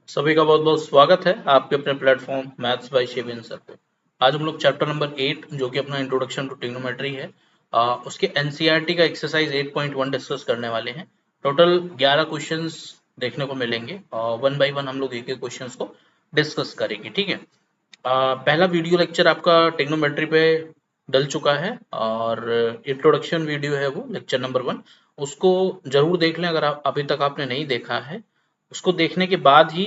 सभी का बहुत बहुत स्वागत है आपके अपने platform maths by Shiven sir पे। आज हम लोग चैप्टर नंबर 8 जो कि अपना इंट्रोडक्शन टू ट्रिग्नोमेट्री है, उसके एनसीईआरटी का एक्सरसाइज 8.1 डिस्कस करने वाले हैं। टोटल 11 क्वेश्चंस देखने को मिलेंगे और वन बाय वन हम लोग एक एक क्वेश्चंस को डिस्कस करेंगे। ठीक है। पहला वीडियो लेक्चर आपका ट्रिग्नोमेट्री पे डल चुका है और इंट्रोडक्शन वीडियो है वो लेक्चर नंबर 1। उसको जरूर देख लें अगर आप अभी तक आपने नहीं देखा है। उसको देखने के बाद ही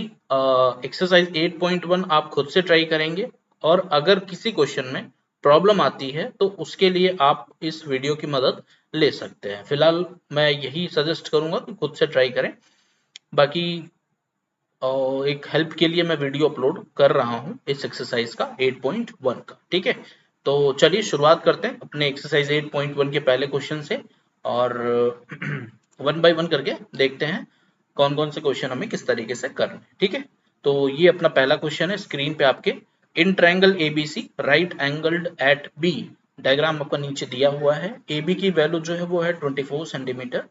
एक्सरसाइज 8.1 आप खुद से ट्राई करेंगे और अगर किसी क्वेश्चन में प्रॉब्लम आती है तो उसके लिए आप इस वीडियो की मदद ले सकते हैं। फिलहाल मैं यही सजेस्ट करूंगा कि खुद से ट्राई करें। बाकी एक हेल्प के लिए मैं वीडियो अपलोड कर रहा हूं इस एक्सरसाइज का 8.1 का। ठीक है, तो चलिए शुरुआत करते हैं अपने एक्सरसाइज 8.1 के पहले क्वेश्चन से और वन बाय वन करके देखते हैं कौन कौन से क्वेश्चन हमें किस तरीके से करने हैं। ठीक है, तो ये अपना पहला क्वेश्चन है स्क्रीन पे आपके। In triangle ABC right angled at B, diagram आपका नीचे दिया हुआ है। ए बी की वैल्यू जो है वो है 24 सेंटीमीटर।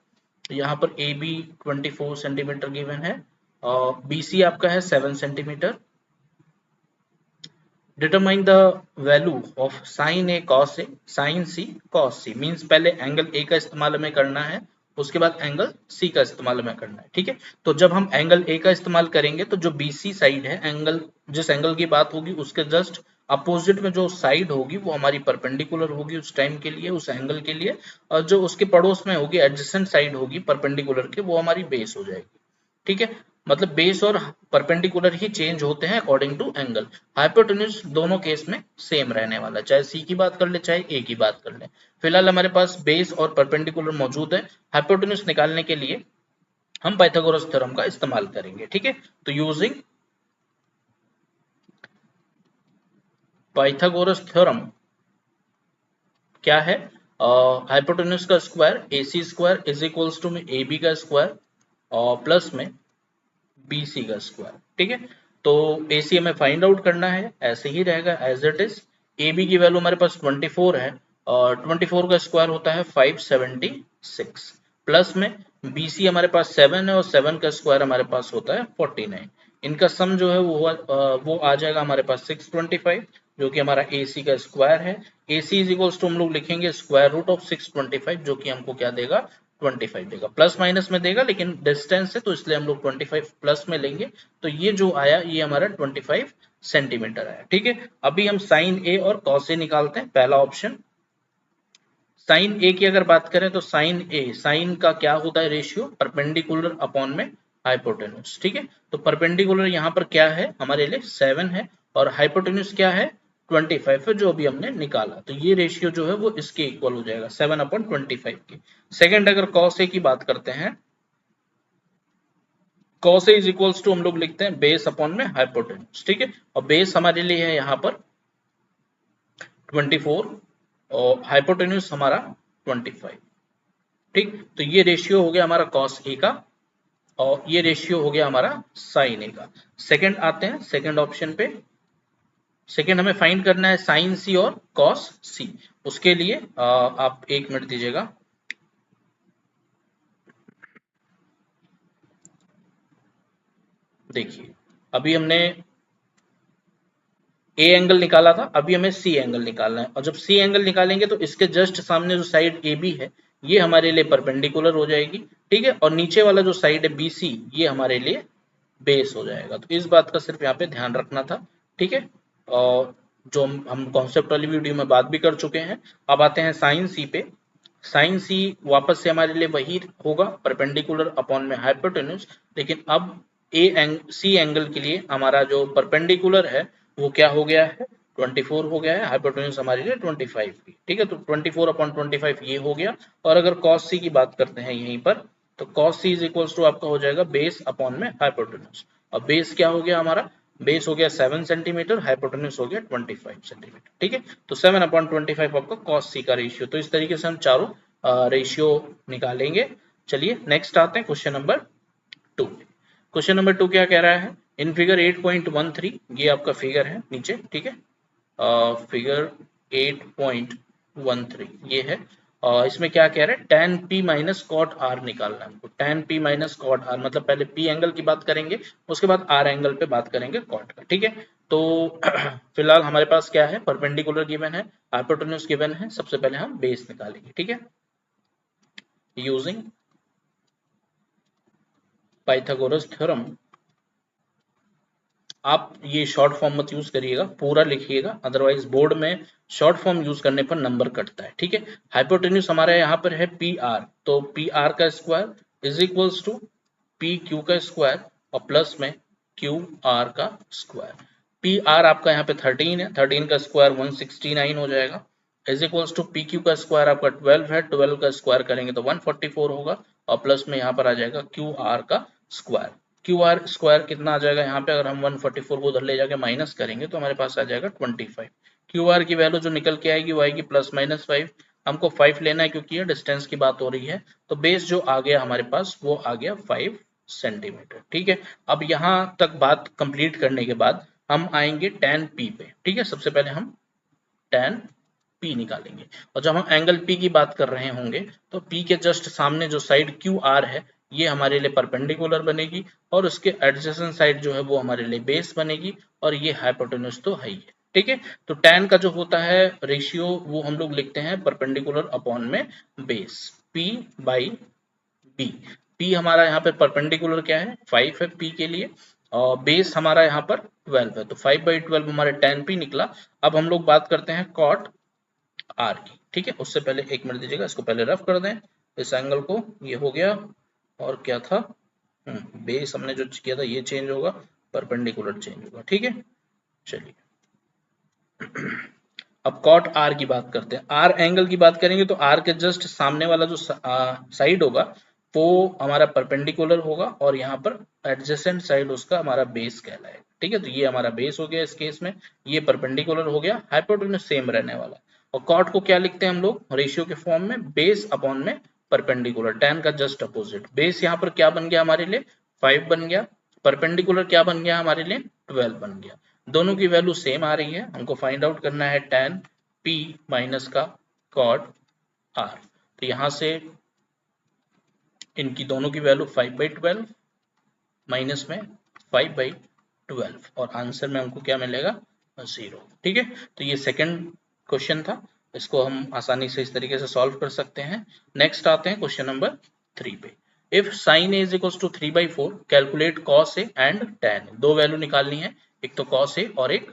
यहाँ पर ए बी 24 सेंटीमीटर गिवन है और बी सी आपका है 7 centimetre. Determine the value of sine A cos A sine C cos C, means पहले एंगल ए का इस्तेमाल हमें करना है, उसके बाद एंगल सी का इस्तेमाल हमें करना है। ठीक है, तो जब हम एंगल ए का इस्तेमाल करेंगे तो जो बी सी साइड है, एंगल जिस एंगल की बात होगी उसके जस्ट अपोजिट में जो साइड होगी वो हमारी परपेंडिकुलर होगी उस टाइम के लिए, उस एंगल के लिए। और जो उसके पड़ोस में होगी एडजेसेंट साइड होगी परपेंडिकुलर के, वो हमारी बेस हो जाएगी। ठीक है, मतलब बेस और परपेंडिकुलर ही चेंज होते हैं अकॉर्डिंग टू एंगल। हाइपोटेन्यूज दोनों केस में सेम रहने वाला, चाहे सी की बात कर ले चाहे ए की बात कर ले। फिलहाल हमारे पास बेस और परपेंडिकुलर मौजूद है। हाइपोटेन्यूज निकालने के लिए हम पाइथागोरस थ्योरम का इस्तेमाल करेंगे। ठीक है, तो यूजिंग पाइथागोरस थ्योरम क्या है, हाइपोटेन्यूज का square A C square is equals to में ए बी का स्क्वायर और प्लस में बी सी का स्क्वायर। ठीक है, तो ए सी हमें फाइंड आउट करना है, ऐसे ही रहेगा as it is. A B की वैल्यू हमारे पास 24 है और 24 का स्क्वायर होता है 576, प्लस में बी सी हमारे पास 7 है और 7 का स्क्वायर हमारे पास होता है 49। इनका सम जो है वो आ जाएगा हमारे पास 625, जो कि हमारा ए सी का स्क्वायर है। ए सी इज इक्वल्स टू हम लोग लिखेंगे स्क्वायर रूट ऑफ 625, जो कि हमको क्या देगा 25 देगा। प्लस माइनस में देगा लेकिन डिस्टेंस है तो इसलिए हम लोग 25 प्लस में लेंगे। तो ये जो आया ये हमारा 25 सेंटीमीटर आया। ठीक है, अभी हम साइन ए और कॉस ए निकालते हैं। पहला ऑप्शन साइन ए की अगर बात करें तो साइन ए, साइन का क्या होता है रेशियो, परपेंडिकुलर अपॉन में हाइपोटेन्यूज। ठीक है, तो परपेंडिकुलर यहाँ पर क्या है हमारे लिए 7 है और हाइपोटेन्यूज क्या है 25 है जो अभी हमने निकाला। तो ये रेशियो जो है वो इसके इक्वल हो जाएगा 7/25 के। सेकंड अगर कॉस ए की बात करते हैं, cos A is equals to हम लोग लिखते हैं बेस अपॉन में हाइपोटेन्यूज। ठीक है, और बेस हमारे लिए है यहाँ पर 24 और हाइपोटेन्यूज हमारा 25। ठीक, तो ये रेशियो हो गया हमारा कॉस ए का और ये रेशियो हो गया हमारा साइन ए का। सेकंड आते हैं सेकंड ऑप्शन पे। सेकंड हमें फाइंड करना है साइन सी और कॉस सी। उसके लिए आप एक मिनट दीजिएगा। देखिए, अभी हमने ए एंगल निकाला था, अभी हमें सी एंगल निकालना है और जब सी एंगल निकालेंगे तो इसके जस्ट सामने जो साइड ए बी है ये हमारे लिए परपेंडिकुलर हो जाएगी। ठीक है, और नीचे वाला जो साइड है बी सी ये हमारे लिए बेस हो जाएगा। तो इस बात का सिर्फ यहाँ पे ध्यान रखना था। ठीक है, और जो हम कॉन्सेप्ट वाली वीडियो में बात भी कर चुके हैं। अब आते हैं साइन सी पे। साइन सी वापस से हमारे लिए वही होगा परपेंडिकुलर अपॉन में हाइपोटेन्यूज, लेकिन अब सी एंगल के लिए हमारा जो परपेंडिकुलर है वो क्या हो गया है 24 हो गया है, हाइपोटेन्यूज हमारे लिए 25 की। ठीक है, तो 24/25 ये हो गया। और अगर कॉस सी की बात करते हैं यहीं पर, तो cos C is equals to आपका हो जाएगा बेस अपॉन में हाइपोटेन्यूज। और बेस क्या हो गया हमारा, बेस हो गया 7 सेंटीमीटर, हाइपोटेन्यूज हो गया 25 सेंटीमीटर। ठीक है, तो 7/25 आपका कॉस सी का रेशियो। तो इस तरीके से हम चारों रेशियो निकालेंगे। चलिए नेक्स्ट आते हैं क्वेश्चन नंबर 2। क्वेश्चन नंबर 2 क्या कह रहा है, इन फिगर 8.13, ये आपका फिगर है नीचे। ठीक है, फिगर 8.13 ये है। इसमें क्या कह रहे हैं, tan p minus cot r निकालना है हमको। tan p minus cot r मतलब पहले p एंगल की बात करेंगे, उसके बाद r एंगल पे बात करेंगे कॉट का, ठीक है। तो फिलहाल हमारे पास क्या है, परपेंडिकुलर गिवन है, हाइपोटेन्यूज गिवन है, सबसे पहले हम बेस निकालेंगे, ठीक है, यूजिंग पाइथागोरस थ्योरम। आप ये शॉर्ट फॉर्म मत यूज करिएगा, पूरा लिखिएगा, अदरवाइज बोर्ड में शॉर्ट फॉर्म यूज करने पर नंबर कटता है, ठीक है। हाइपोटेन्यूज हमारे यहाँ पर है पी आर, तो पी आर का square is equals to P Q का स्क्वायर और प्लस में क्यू आर का स्क्वायर। पी आर आपका यहाँ पे 13 है, 13 का स्क्वायर 169 हो जाएगा, is equals to P Q का स्क्वायर आपका 12 है, 12 का स्क्वायर करेंगे तो 144 होगा और प्लस में यहाँ पर आ जाएगा क्यू आर का स्क्वायर। क्यू आर स्क्वायर कितना आ जाएगा यहाँ पे, अगर हम 144 को उधर ले जाके माइनस करेंगे तो हमारे पास आ जाएगा 25। क्यू आर की वैल्यू जो निकल के आएगी वो आएगी प्लस माइनस 5, हमको 5 लेना है क्योंकि ये डिस्टेंस की बात हो रही है, तो बेस जो आ गया हमारे पास वो आ गया 5 सेंटीमीटर, ठीक है। अब यहाँ तक बात कंप्लीट करने के बाद हम आएंगे tan p पे, ठीक है। सबसे पहले हम tan P निकालेंगे, और जब हम एंगल P की बात कर रहे होंगे तो P के जस्ट सामने जो साइड QR है ये हमारे लिए परपेंडिकुलर बनेगी और उसके एडजेसेंट साइड जो है वो हमारे लिए बेस बनेगी, और ये हाइपोटेन्यूज तो है ही है, ठीक है। तो tan का जो होता है रेशियो वो हम लोग लिखते हैं परपेंडिकुलर अपॉन में base, P by B। P हमारा यहाँ पे परपेंडिकुलर क्या है, 5 है P के लिए, और बेस हमारा यहाँ पर 12 है, तो 5/12 हमारे tan P निकला। अब हम लोग बात करते हैं cot R की, ठीक है। उससे पहले 1 मिनट दीजिएगा, इसको पहले रफ कर दें इस एंगल को, ये हो गया, और क्या था, बेस हमने जो किया था ये चेंज होगा, परपेंडिकुलर चेंज होगा, ठीक है। चलिए अब कॉट आर की बात करते हैं। आर एंगल की बात करेंगे तो आर के जस्ट सामने वाला जो साइड होगा वो हमारा परपेंडिकुलर होगा, और यहाँ पर एडजेसेंट साइड उसका हमारा बेस कहलाएगा, ठीक है। तो ये हमारा बेस हो गया इस केस में, ये परपेंडिकुलर हो गया, हाइपोटेन्यूज सेम रहने वाला। और कॉट को क्या लिखते हैं हम लोग रेशियो के फॉर्म में, बेस अपॉन में परपेंडिकुलर, tan का जस्ट अपोजिट। बेस यहाँ पर क्या बन गया हमारे लिए 5 बन गया, परपेंडिकुलर क्या बन गया हमारे लिए 12 बन गया। दोनों की वैल्यू सेम आ रही है, हमको फाइंड आउट करना है tan P माइनस का cot R। तो यहां से इनकी दोनों की वैल्यू 5/12 माइनस में 5/12, और आंसर में हमको क्या मिलेगा 0, ठीक है। तो ये सेकंड क्वेश्चन था, इसको हम आसानी से इस तरीके से सॉल्व कर सकते हैं। नेक्स्ट आते हैं क्वेश्चन नंबर 3 पे। If sin a is equals to 3/4 calculate cos a and tan। दो वैल्यू निकालनी है, एक तो cos a और एक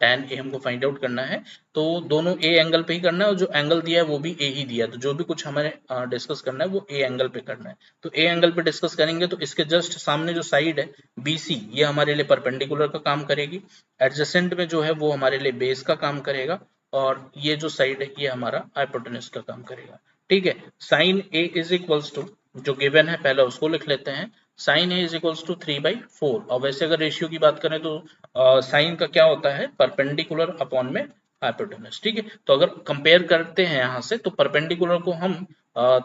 tan a हमको फाइंड आउट करना है। तो दोनों a एंगल पे ही करना है, और जो एंगल दिया है वो भी a ही दिया है, तो जो भी कुछ हमें डिस्कस करना है वो a एंगल पे करना है। तो a एंगल पे डिस्कस करेंगे तो इसके जस्ट सामने जो साइड है BC ये हमारे लिए परपेंडिकुलर का काम करेगी, एडजेसेंट में जो है वो हमारे लिए बेस का काम करेगा, और ये जो साइड है ये हमारा हाइपोटेन्यूज का काम करेगा, ठीक है। Sine a is equals to जो गिवन है पहले उसको लिख लेते हैं, sine a is equals to 3/4। और वैसे अगर रेशियो की बात करें तो साइन का क्या होता है परपेंडिकुलर अपॉन में हाइपोटेन्यूज, ठीक है। तो अगर कंपेयर करते हैं यहाँ से तो परपेंडिकुलर को हम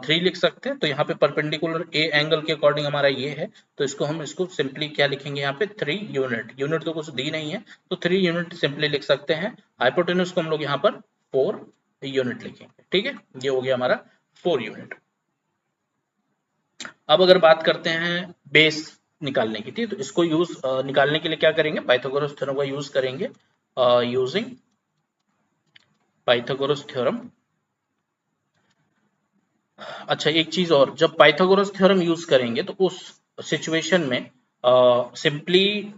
3 लिख सकते हैं, तो यहाँ पे परपेंडिकुलर a एंगल के अकॉर्डिंग हमारा ये है, तो इसको हम इसको सिंपली क्या लिखेंगे यहाँ पे 3 यूनिट, यूनिट तो कुछ दी नहीं है तो 3 यूनिट सिंपली लिख सकते हैं। हाइपोटेन्यूज को हम लोग यहाँ पर 4 यूनिट लिखेंगे, ठीक है। ये हो गया हमारा 4 यूनिट। अब अगर बात करते हैं बेस निकालने की थी, तो इसको यूज निकालने के लिए क्या करेंगे, पाइथागोरस थ्योरम का यूज करेंगे, यूजिंग पाइथागोरस थ्योरम। अच्छा एक चीज और, जब पाइथागोरस थ्योरम यूज करेंगे तो उस सिचुएशन में सिंपली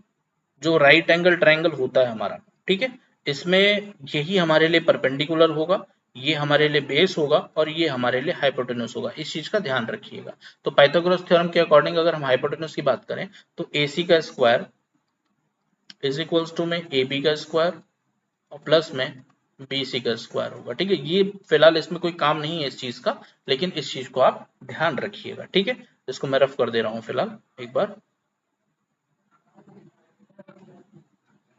जो राइट एंगल ट्रायंगल होता है हमारा, ठीक है, इसमें यही हमारे लिए परपेंडिकुलर होगा, ये हमारे लिए बेस होगा, और ये हमारे लिए हाइपोटेन्यूज होगा, इस चीज का ध्यान रखिएगा। तो पाइथागोरस थ्योरम के अकॉर्डिंग अगर हम हाइपोटेन्यूज की बात करें तो AC का स्क्वायर इज इक्वल्स टू में AB का स्क्वायर और प्लस में BC का स्क्वायर होगा, ठीक है। ये फिलहाल इसमें कोई काम नहीं है इस चीज का, लेकिन इस चीज को आप ध्यान रखिएगा, ठीक है। इसको मैं रफ कर दे रहा हूं फिलहाल एक बार,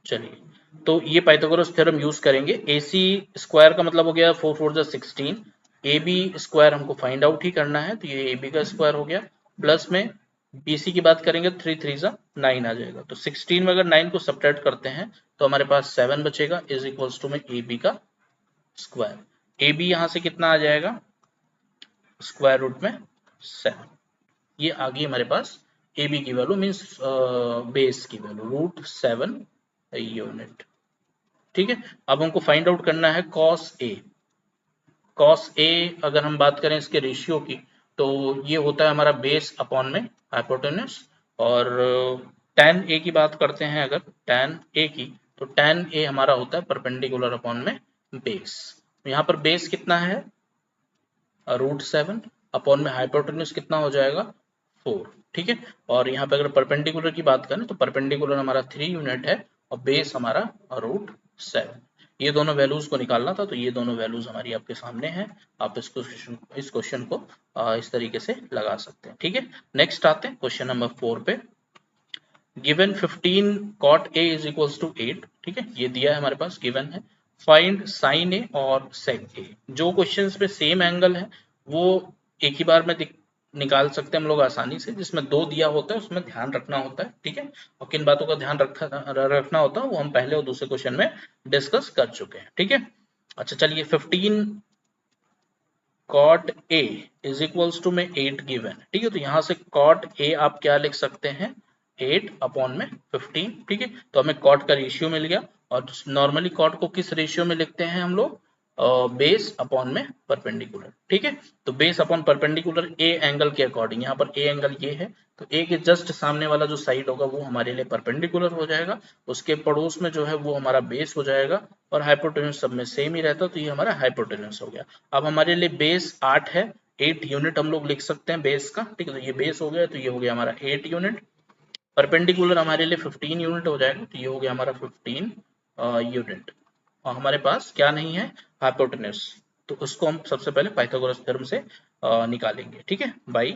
चलिए। तो ये पाइथागोरस थ्योरम यूज करेंगे, AC स्क्वायर का मतलब हो गया 4 4 जा 16, AB स्क्वायर हमको फाइंड आउट ही करना है, तो ये AB का स्क्वायर हो गया, प्लस में BC की बात करेंगे 3 3 जा 9 आ जाएगा, तो 16 में अगर 9 को सब्ट्रैक्ट करते हैं तो हमारे पास 7 बचेगा, इज इक्वल्स टू में AB का स्क्वायर। AB यहाँ से कितना आ जाएगा स्क्वायर रूट में 7। ये आ गई हमारे पास ए बी की वैल्यू, मीन्स बेस की वैल्यू √7 यूनिट। ठीक है, अब हमको फाइंड आउट करना है कॉस ए। कॉस ए अगर हम बात करें इसके रेशियो की, तो ये होता है हमारा बेस अपॉन में हाइपोटेन्यूज। और tan ए की बात करते हैं अगर tan ए की, तो tan ए हमारा होता है परपेंडिकुलर अपॉन में बेस। यहाँ पर बेस कितना है √7 अपॉन में हाइपोटेन्यूज कितना हो जाएगा 4। ठीक है, और यहाँ पे अगर परपेंडिकुलर की बात करें तो परपेंडिकुलर हमारा 3 यूनिट है और बेस हमारा √7। ये दोनों वैल्यूज को निकालना था, तो ये दोनों वैल्यूज हमारी आपके सामने हैं। आप इस क्वेश्चन को इस तरीके से लगा सकते हैं। ठीक है, नेक्स्ट आते हैं क्वेश्चन नंबर 4 पे। Given 15 cot a is equals to 8। ठीक है, ये दिया है हमारे पास, गिवन है। फाइंड साइन ए और सेक ए। जो क्वेश्चंस पे सेम एंगल है वो एक ही बार में निकाल सकते हैं हम लोग आसानी से। जिसमें 2 दिया होता है उसमें ध्यान रखना होता है। ठीक है, और किन बातों का ध्यान रखना होता है वो हम पहले और दूसरे क्वेश्चन में डिस्कस कर चुके हैं। ठीक है, अच्छा चलिए, 15 cot a is equals to में 8 गिवन। ठीक है, तो यहाँ से cot a आप क्या लिख सकते हैं 8 अपॉन में 15। ठीक है, तो हमें cot का रेशियो मिल गया। और नॉर्मली cot को किस रेशियो में लिखते हैं हम लोग बेस अपॉन में परपेंडिकुलर। ठीक है, तो base upon perpendicular A angle के अकॉर्डिंग, यहाँ पर ए एंगल ये है तो ए के जस्ट सामने वाला जो साइड होगा वो हमारे लिए परपेंडिकुलर हो जाएगा, उसके पड़ोस में जो है वो हमारा बेस हो जाएगा, और हाइपोटेन्यूज सब में सेम ही रहता, तो ये हमारा हाइपोटेन्यूज हो गया। अब हमारे लिए बेस 8 है, 8 यूनिट हम लोग लिख सकते हैं बेस का। ठीक है, तो ये बेस हो गया, तो ये हो गया हमारा 8 यूनिट। परपेंडिकुलर हमारे लिए 15 यूनिट हो जाएगा, तो ये हो गया हमारा 15 यूनिट। और हमारे पास क्या नहीं है हाइपोटेन्यूज, तो उसको हम सबसे पहले पाइथागोरस थ्योरम से निकालेंगे। ठीक है, बाई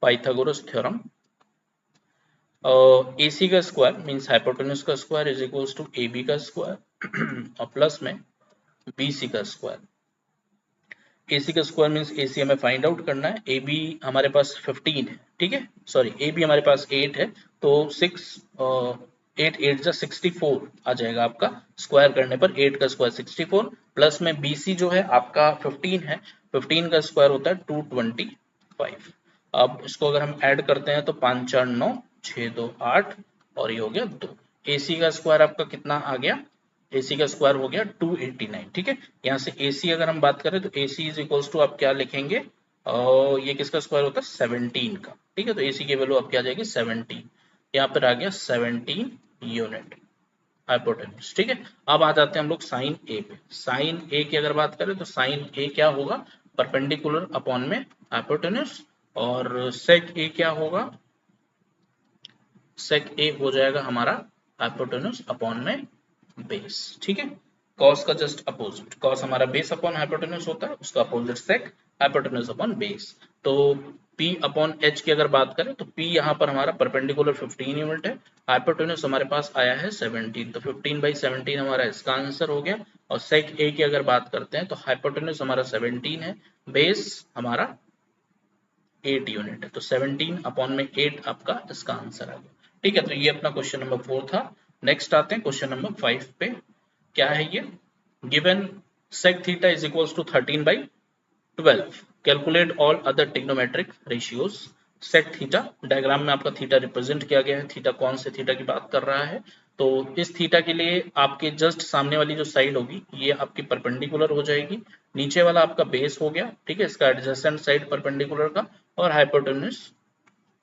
पाइथागोरस थ्योरम। AC का स्क्वायर मीन्स हाइपोटेन्यूज का square is equals to AB का स्क्वायर और प्लस में BC का स्क्वायर। AC का स्क्वायर मीन्स AC हमें फाइंड आउट करना है। AB हमारे पास 15 है। ठीक है, सॉरी AB हमारे पास 8 है, तो 8 8 जा 64 आ जाएगा आपका। स्क्वायर करने पर 8 का स्क्वायर 64 प्लस में BC जो है आपका 15 है, 15 का स्क्वायर होता है 225। अब इसको अगर हम ऐड करते हैं तो 5 4 9 6 2 8 और ये हो गया 2। AC का स्क्वायर आपका कितना आ गया, AC का स्क्वायर हो गया 289। ठीक है, यहाँ से AC अगर हम बात करें तो AC इज इक्वल्स टू आप क्या लिखेंगे, ये किसका स्क्वायर होता है 17 का। ठीक है, तो AC की वैल्यू आपकी आ जाएगी 17। यहाँ पर आ गया 17 यूनिट हाइपोटेन्यूज। ठीक है, अब आ जाते हैं हम लोग साइन ए पे। साइन ए की अगर बात करें तो साइन ए क्या होगा परपेंडिकुलर अपॉन में हाइपोटेन्यूज, और सेक ए क्या होगा, सेक ए हो जाएगा हमारा हाइपोटेन्यूज अपॉन में बेस। ठीक है, कॉस का जस्ट अपोजिट, कॉस हमारा बेस अपॉन हाइपोटेन्यूज होता है, उसका अपोजिट सेक हाइपोटेन्यूज अपॉन बेस। तो P अपॉन H की अगर बात करें तो P यहाँ पर हमारा परपेंडिकुलर 15 यूनिट है, हाइपोटेन्यूज हमारे पास आया है 17, तो 15/17 हमारा इसका आंसर हो गया। और सेक A की अगर बात करते हैं तो हाइपोटेन्यूज हमारा 17 है, बेस हमारा 8 यूनिट है, तो 17 अपॉन में 8 आपका इसका आंसर आ गया। ठीक है, तो ये अपना क्वेश्चन नंबर 4 था। नेक्स्ट आते हैं क्वेश्चन नंबर 5 पे। क्या है ये, given sec theta is equals to 13/12, calculate all other trigonometric ratios. sec theta diagram में आपका थीटा रिप्रेजेंट किया गया है। थीटा कौन से थीटा की बात कर रहा है, तो इस थीटा के लिए आपके जस्ट सामने वाली जो साइड होगी ये आपकी परपेंडिकुलर हो जाएगी, नीचे वाला आपका बेस हो गया। ठीक है, इसका एडजेसेंट साइड परपेंडिकुलर का, और हाइपोटेन्यूज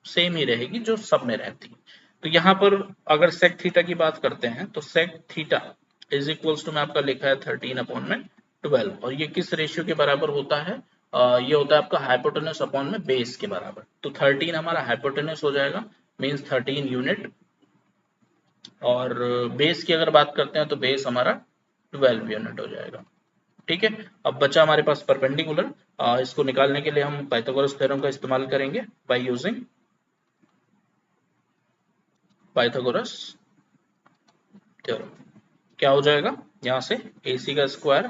सेम ही रहेगी जो सब में रहती है। तो यहाँ पर अगर सेक थीटा की बात करते हैं तो sec theta is equals to में आपका लिखा है 13 अपॉन में 12, और ये किस रेशियो के बराबर होता है, ये होता है आपका हाइपोटेन्यूज अपॉन में बेस के बराबर। तो 13 हमारा हाइपोटेन्यूज हो जाएगा, मींस 13 यूनिट, और बेस की अगर बात करते हैं तो बेस हमारा 12 यूनिट हो जाएगा। ठीक है, अब बचा हमारे पास परपेंडिकुलर, इसको निकालने के लिए हम पाइथागोरस थ्योरम का इस्तेमाल करेंगे बाय यूजिंग पाइथागोरस थ्योरम। क्या हो जाएगा, यहां से AC का स्क्वायर,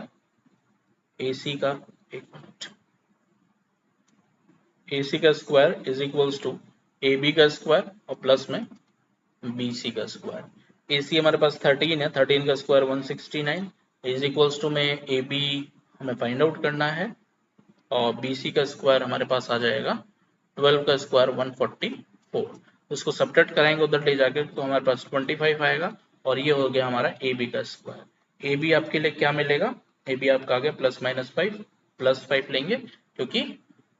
AC का एक मिनट, AC का square is equals to AB का स्क्वायर और प्लस में BC का स्क्वायर। AC हमारे पास 13 है, 13 का स्क्वायर 169 इज इक्वल्स टू में AB हमें फाइंड आउट करना है, और BC का स्क्वायर हमारे पास आ जाएगा 12 का स्क्वायर 144। उसको सब्ट्रैक्ट कराएंगे उधर ले जाकर तो हमारे पास 25 आएगा और ये हो गया हमारा AB का स्क्वायर। AB आपके लिए क्या मिलेगा, AB आपका आ गया +-5, +5 लेंगे क्योंकि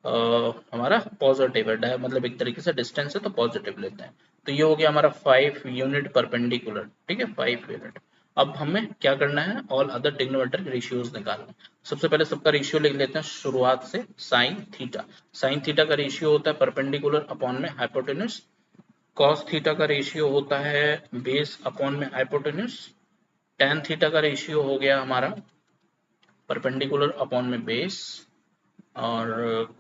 हमारा पॉजिटिव है, मतलब एक तरीके से डिस्टेंस है तो पॉजिटिव लेते हैं। तो ये हो गया हमारा 5 यूनिट परपेंडिकुलर, ठीक है 5 यूनिट। अब हमें क्या करना है, ऑल अदर ट्रिग्नोमेट्रिक रेशियोज निकालना है। सबसे पहले सबका रेशियो लिख लेते हैं शुरुआत से। साइन थीटा का रेशियो होता है परपेंडिकुलर अपॉन में हाइपोटेन्यूज। कॉस थीटा का रेशियो होता है बेस अपॉन में हाइपोटेन्यूज। टेन थीटा का रेशियो हो गया हमारा परपेंडिकुलर अपॉन में बेस। और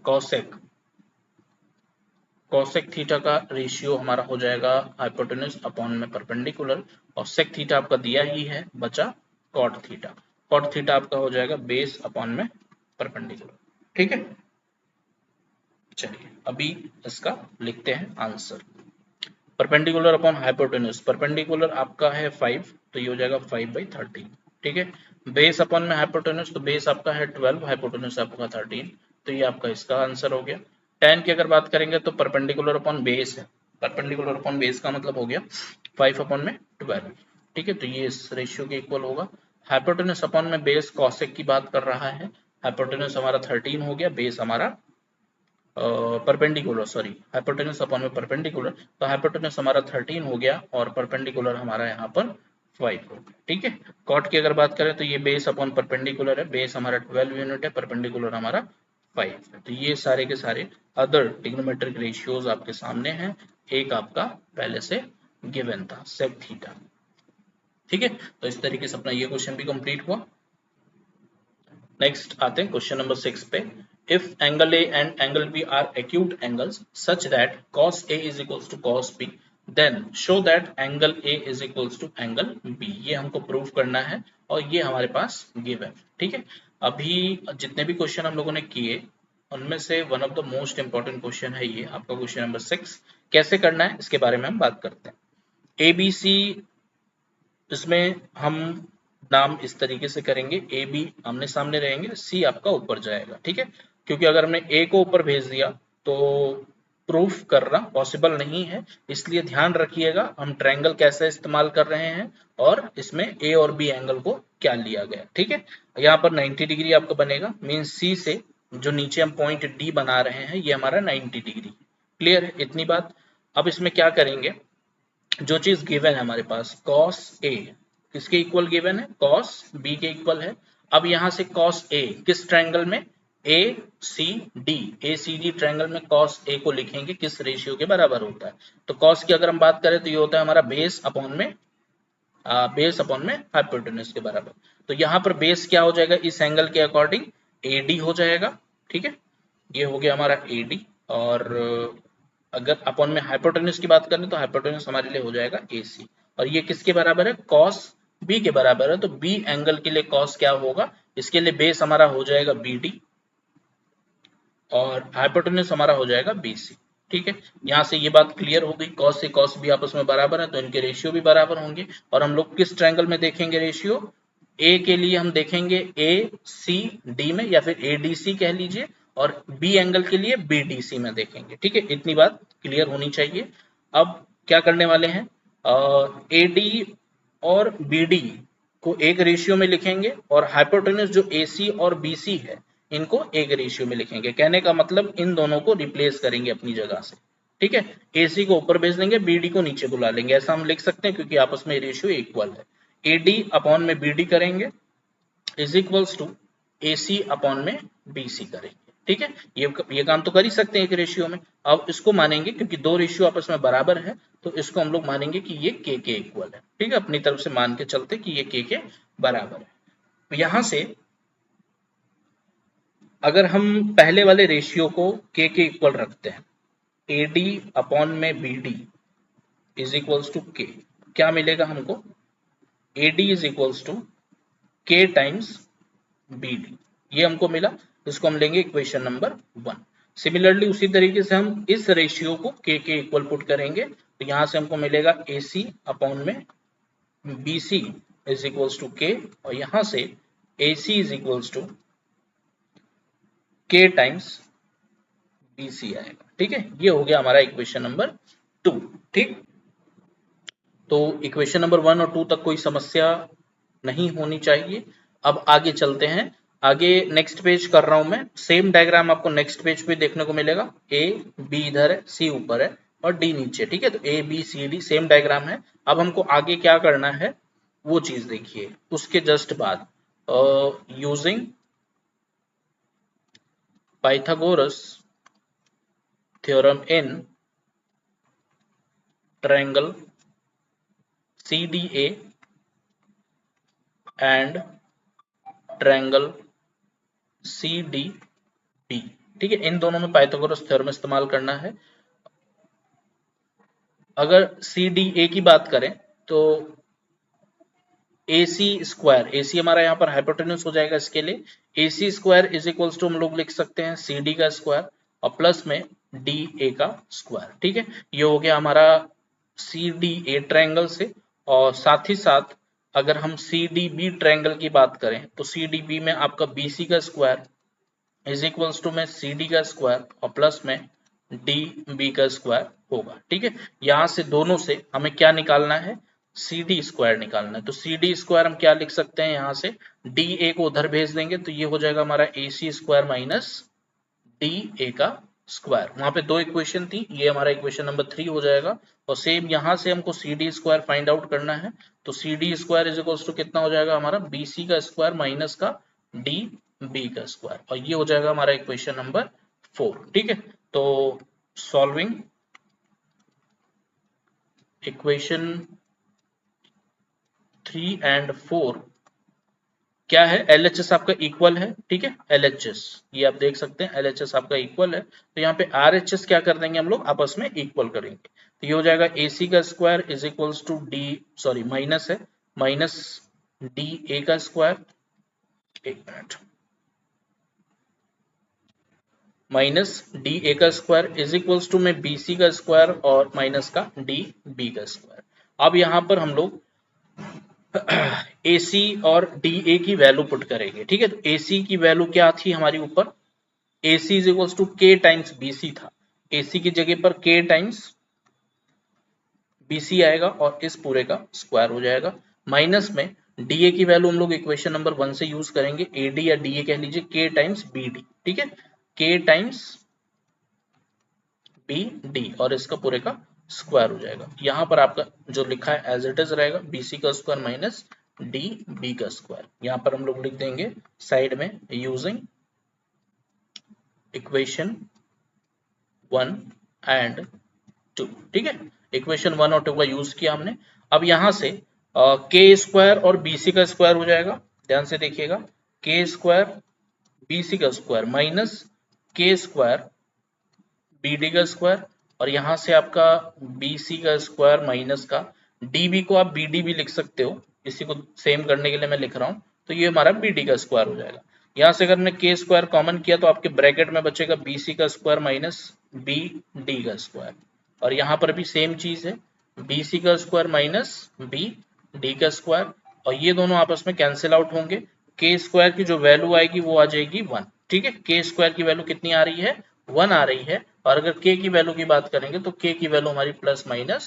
कॉसेक थीटा का रेशियो हमारा हो जाएगा हाइपोटेन्यूज अपॉन में परपेंडिकुलर। और सेक थीटा आपका दिया ही है, बचा कॉट थीटा आपका हो जाएगा बेस अपॉन में परपेंडिकुलर, ठीक है। चलिए अभी इसका लिखते हैं answer. Perpendicular upon hypotenuse, perpendicular आपका है 5 तो ये हो जाएगा 5/13, ठीक है। बेस अपॉन में हाइपोटेन्यूज, तो बेस आपका है 12, हाइपोटेन्यूज आपका 13, तो ये आपका इसका आंसर हो गया। टेन की अगर बात करेंगे तो परपेंडिकुलर अपॉन बेस है, परपेंडिकुलर अपॉन बेस का मतलब हो गया 5 अपॉन में 12, ठीक है। तो ये इस रेशियो के इक्वल होगा। हाइपोटेन्यूज अपॉन में बेस कॉसेक की बात कर रहा है, हाइपोटेन्यूज हमारा 13 हो गया, बेस हमारा परपेंडिकुलर, सॉरी हाइपोटेन्यूज अपॉन में परपेंडिकुलर, तो हाइपोटेन्यूज हमारा 13 हो गया और परपेंडिकुलर हमारा यहाँ पर 5 हो गया, ठीक है। कॉट की अगर बात करें तो ये बेस अपॉन परपेंडिकुलर है, बेस हमारा 12 यूनिट है, परपेंडिकुलर हमारा 5 है। तो ये सारे के सारे अदर ट्रिग्नोमेट्रिक रेशियोज आपके सामने हैं। एक आपका पहले से गिवन था सेक थीटा, ठीक है। तो इस तरीके से अपना ये क्वेश्चन भी कंप्लीट हुआ। नेक्स्ट आते हैं क्वेश्चन नंबर 6 पे। If angle A and angle B are acute angles such that cos A is equals to cos B, then show that angle A is equals to angle B। ये हमको prove करना है और ये हमारे पास given, ठीक है। अभी जितने भी क्वेश्चन हम लोगों ने किए उनमें से one of the most important question है ये आपका क्वेश्चन नंबर 6। कैसे करना है इसके बारे में हम बात करते हैं। ABC, इसमें हम नाम इस तरीके से करेंगे, ए बी आमने सामने रहेंगे, सी आपका ऊपर जाएगा, ठीक है। क्योंकि अगर हमने ए को ऊपर भेज दिया तो प्रूफ करना पॉसिबल नहीं है, इसलिए ध्यान रखिएगा हम ट्रायंगल कैसे इस्तेमाल कर रहे हैं और इसमें ए और बी एंगल को क्या लिया गया, ठीक है। यहाँ पर 90 डिग्री आपका बनेगा, मीन सी से जो नीचे हम पॉइंट डी बना रहे हैं ये हमारा 90 डिग्री। क्लियर है इतनी बात। अब इसमें क्या करेंगे, जो चीज गिवन है हमारे पास cos A किसके इक्वल गिवन है, cos B के इक्वल है। अब यहां से cos A किस ट्रायंगल में, ACD ट्रायंगल में cos A को लिखेंगे किस रेशियो के बराबर होता है। तो cos की अगर हम बात करें तो ये होता है हमारा बेस अपॉन में हाइपोटेन्यूज के बराबर। तो यहाँ पर बेस क्या हो जाएगा इस एंगल के अकॉर्डिंग, AD हो जाएगा, ठीक है। ये हो गया हमारा AD। और अगर अपॉन में हाइपोटेन्यूज की बात करें तो हाइपोटेन्यूज हमारे लिए हो जाएगा AC। और ये किसके बराबर है, cos B के बराबर है। तो B एंगल के लिए cos क्या होगा, इसके लिए बेस हमारा हो जाएगा BD और हाइपोटेन्यूज हमारा हो जाएगा BC, ठीक है। यहाँ से ये बात क्लियर हो गई, cos से cos B आपस में बराबर है तो इनके रेशियो भी बराबर होंगे। और हम लोग किस ट्रायंगल में देखेंगे रेशियो, A के लिए हम देखेंगे ACD में या फिर ADC कह लीजिए, और B एंगल के लिए BDC में देखेंगे, ठीक है। इतनी बात क्लियर होनी चाहिए। अब क्या करने वाले हैं, AD और BD को एक रेशियो में लिखेंगे और हाइपोटेन्यूज जो AC और BC है इनको एक रेशियो में लिखेंगे। कहने का मतलब इन दोनों को रिप्लेस करेंगे अपनी जगह से, ठीक है। AC को ऊपर भेज देंगे, BD को नीचे बुला लेंगे, ऐसा हम लिख सकते हैं क्योंकि आपस में रेशियो इक्वल है। AD अपॉन में BD करेंगे is equals to AC upon में BC करेंगे, ठीक है। ये काम तो कर ही सकते हैं एक रेशियो में। अब इसको मानेंगे क्योंकि दो रेशियो आपस में बराबर है तो इसको हम लोग मानेंगे कि ये K के इक्वल है, ठीक है। अपनी तरफ से मान के चलते कि ये K के बराबर है। तो यहां से अगर हम पहले वाले रेशियो को K के इक्वल रखते हैं, AD अपॉन में BD is equals to K, क्या मिलेगा हमको, AD is equals to K times BD, ये हमको मिला। इसको हम लेंगे इक्वेशन नंबर 1। सिमिलरली उसी तरीके से हम इस रेशियो को K के इक्वल पुट करेंगे तो यहां से हमको मिलेगा AC अपॉन में BC is equals to K, और यहां से AC is equals to K times BC आएगा। ठीक है, ये हो गया हमारा इक्वेशन नंबर 2। ठीक, तो इक्वेशन नंबर 1 और 2 तक कोई समस्या नहीं होनी चाहिए। अब आगे चलते हैं। आगे नेक्स्ट पेज कर रहा हूं मैं, सेम डायग्राम आपको नेक्स्ट पेज पे देखने को मिलेगा। A B इधर है, C ऊपर है और D नीचे। ठीक है, तो A B C D same diagram है। अब हमको आगे क्या करना है वो चीज देखिए। उसके जस्ट बाद using Pythagoras theorem in triangle CDA and triangle CDB। ठीक है, इन दोनों में पाइथागोरस थ्योरम इस्तेमाल करना है। अगर CDA की बात करें तो AC स्क्वायर, AC हमारा यहाँ पर हाइपोटेन्यूज हो जाएगा। इसके लिए AC square is equals to हम लोग लिख सकते हैं CD का स्क्वायर और प्लस में DA का स्क्वायर। ठीक है, ये हो गया हमारा CDA ट्रायंगल से। और साथ ही साथ अगर हम CDB ट्रायंगल की बात करें तो CDB में आपका BC का स्क्वायर इज इक्वल्स टू में CD का स्क्वायर और प्लस में DB का स्क्वायर होगा। ठीक है, यहां से दोनों से हमें क्या निकालना है, CD स्क्वायर निकालना है। तो CD स्क्वायर हम क्या लिख सकते हैं, यहां से DA को उधर भेज देंगे तो ये हो जाएगा हमारा AC स्क्वायर माइनस DA का स्क्वायर। वहां पे दो इक्वेशन थी, ये हमारा इक्वेशन नंबर 3 हो जाएगा। और सेम यहां से हमको CD स्क्वायर फाइंड आउट करना है तो CD square is equals to कितना हो जाएगा हमारा BC का स्क्वायर माइनस का DB का स्क्वायर, और ये हो जाएगा हमारा इक्वेशन नंबर 4। ठीक है, तो सॉल्विंग इक्वेशन 3 एंड 4 क्या है, LHS आपका इक्वल है। ठीक है, LHS ये आप देख सकते हैं, LHS आपका इक्वल है। तो यहाँ पे RHS क्या कर देंगे हम लोग, आपस में इक्वल करेंगे। तो ये हो जाएगा AC का square is equals to minus है माइनस DA का स्क्वायर, एक मिनट, माइनस DA का स्क्वायर इज इक्वल्स टू में BC का स्क्वायर और माइनस का DB का स्क्वायर। अब यहाँ पर हम लोग AC और DA की वैल्यू पुट करेंगे। ठीक है, तो AC की वैल्यू क्या थी हमारी ऊपर, AC is equals to K times BC था। AC की जगह पर K टाइम्स BC आएगा और इस पूरे का स्क्वायर हो जाएगा। माइनस में DA की वैल्यू हम लोग इक्वेशन नंबर 1 से यूज करेंगे, AD या DA कह लीजिए, K टाइम्स BD। ठीक है, K टाइम्स BD और इसका पूरे का स्क्वायर हो जाएगा। यहाँ पर आपका जो लिखा है एज इट इज रहेगा, BC का स्क्वायर माइनस DB का स्क्वायर। यहाँ पर हम लोग लिख देंगे साइड में यूजिंग इक्वेशन 1 एंड 2। ठीक है, इक्वेशन 1 और 2 का यूज किया हमने। अब यहाँ से K स्क्वायर और BC का स्क्वायर हो जाएगा। ध्यान से देखिएगा, K स्क्वायर BC का square minus K square BD का स्क्वायर, और यहाँ से आपका BC का स्क्वायर माइनस का DB को आप BD भी लिख सकते हो, इसी को सेम करने के लिए मैं लिख रहा हूँ। तो ये हमारा BD का स्क्वायर हो जाएगा। यहाँ से अगर हमने K स्क्वायर कॉमन किया तो आपके ब्रैकेट में बचेगा BC का स्क्वायर माइनस BD का स्क्वायर, और यहाँ पर भी सेम चीज है, BC का स्क्वायर माइनस BD का स्क्वायर, और ये दोनों आपस में कैंसिल आउट होंगे। K स्क्वायर की जो वैल्यू आएगी वो आ जाएगी 1। ठीक है, K स्क्वायर की वैल्यू कितनी आ रही है, 1 आ रही है। और अगर K की वैल्यू की बात करेंगे तो K की वैल्यू हमारी प्लस माइनस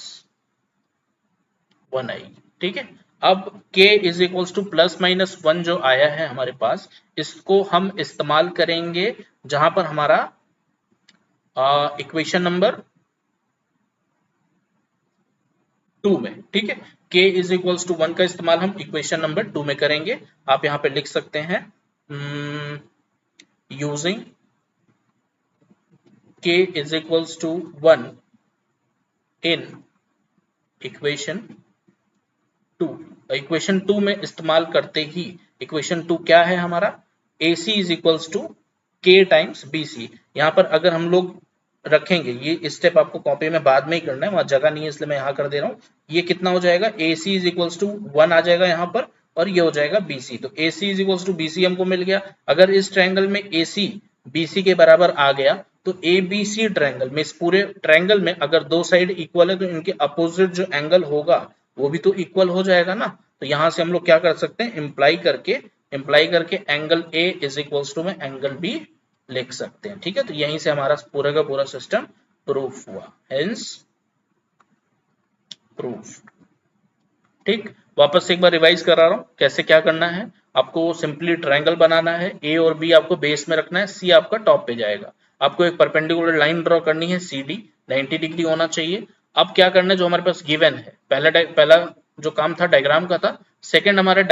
1 आएगी। ठीक है, अब K is equals two plus minus 1 जो आया है हमारे पास, इसको हम इस्तेमाल करेंगे जहां पर हमारा इक्वेशन नंबर 2 में। ठीक है, K इज इक्वल्स टू 1 का इस्तेमाल हम इक्वेशन नंबर 2 में करेंगे। आप यहाँ पे लिख सकते हैं using K is equals to 1 in equation 2। Equation 2 में इस्तेमाल करते ही इक्वेशन 2 क्या है हमारा, AC is equals to K times BC। यहाँ पर अगर हम लोग रखेंगे, ये स्टेप आपको कॉपी में बाद में ही करना है, वहां जगह नहीं है इसलिए मैं यहाँ कर दे रहा हूँ। ये कितना हो जाएगा, AC इज इक्वल्स टू 1 आ जाएगा यहाँ पर, और ये हो जाएगा BC। तो AC is equals to BC हमको मिल गया। अगर इस ट्रायंगल में AC BC के बराबर आ गया तो ABC ट्रायंगल में, इस पूरे ट्रायंगल में अगर दो साइड इक्वल है तो इनके अपोजिट जो एंगल होगा वो भी तो इक्वल हो जाएगा ना। तो यहां से हम लोग क्या कर सकते हैं, इम्प्लाई करके angle A is equals to में एंगल B लिख सकते हैं। ठीक है, तो यहीं से हमारा पूरा का पूरा सिस्टम प्रूफ हुआ, हेंस प्रूफ। ठीक, वापस से एक बार रिवाइज करा रहा हूँ कैसे क्या करना है। आपको सिंपली ट्रायंगल बनाना है, ए और बी आपको बेस में रखना है, सी आपका टॉप पे जाएगा। आपको एक परपेंडिकुलर लाइन ड्रॉ करनी है, सी डी 90 डिग्री होना चाहिए। अब क्या करना है, जो हमारे पास गिवन है, पहला जो काम था डायग्राम का था, सेकंड हमारा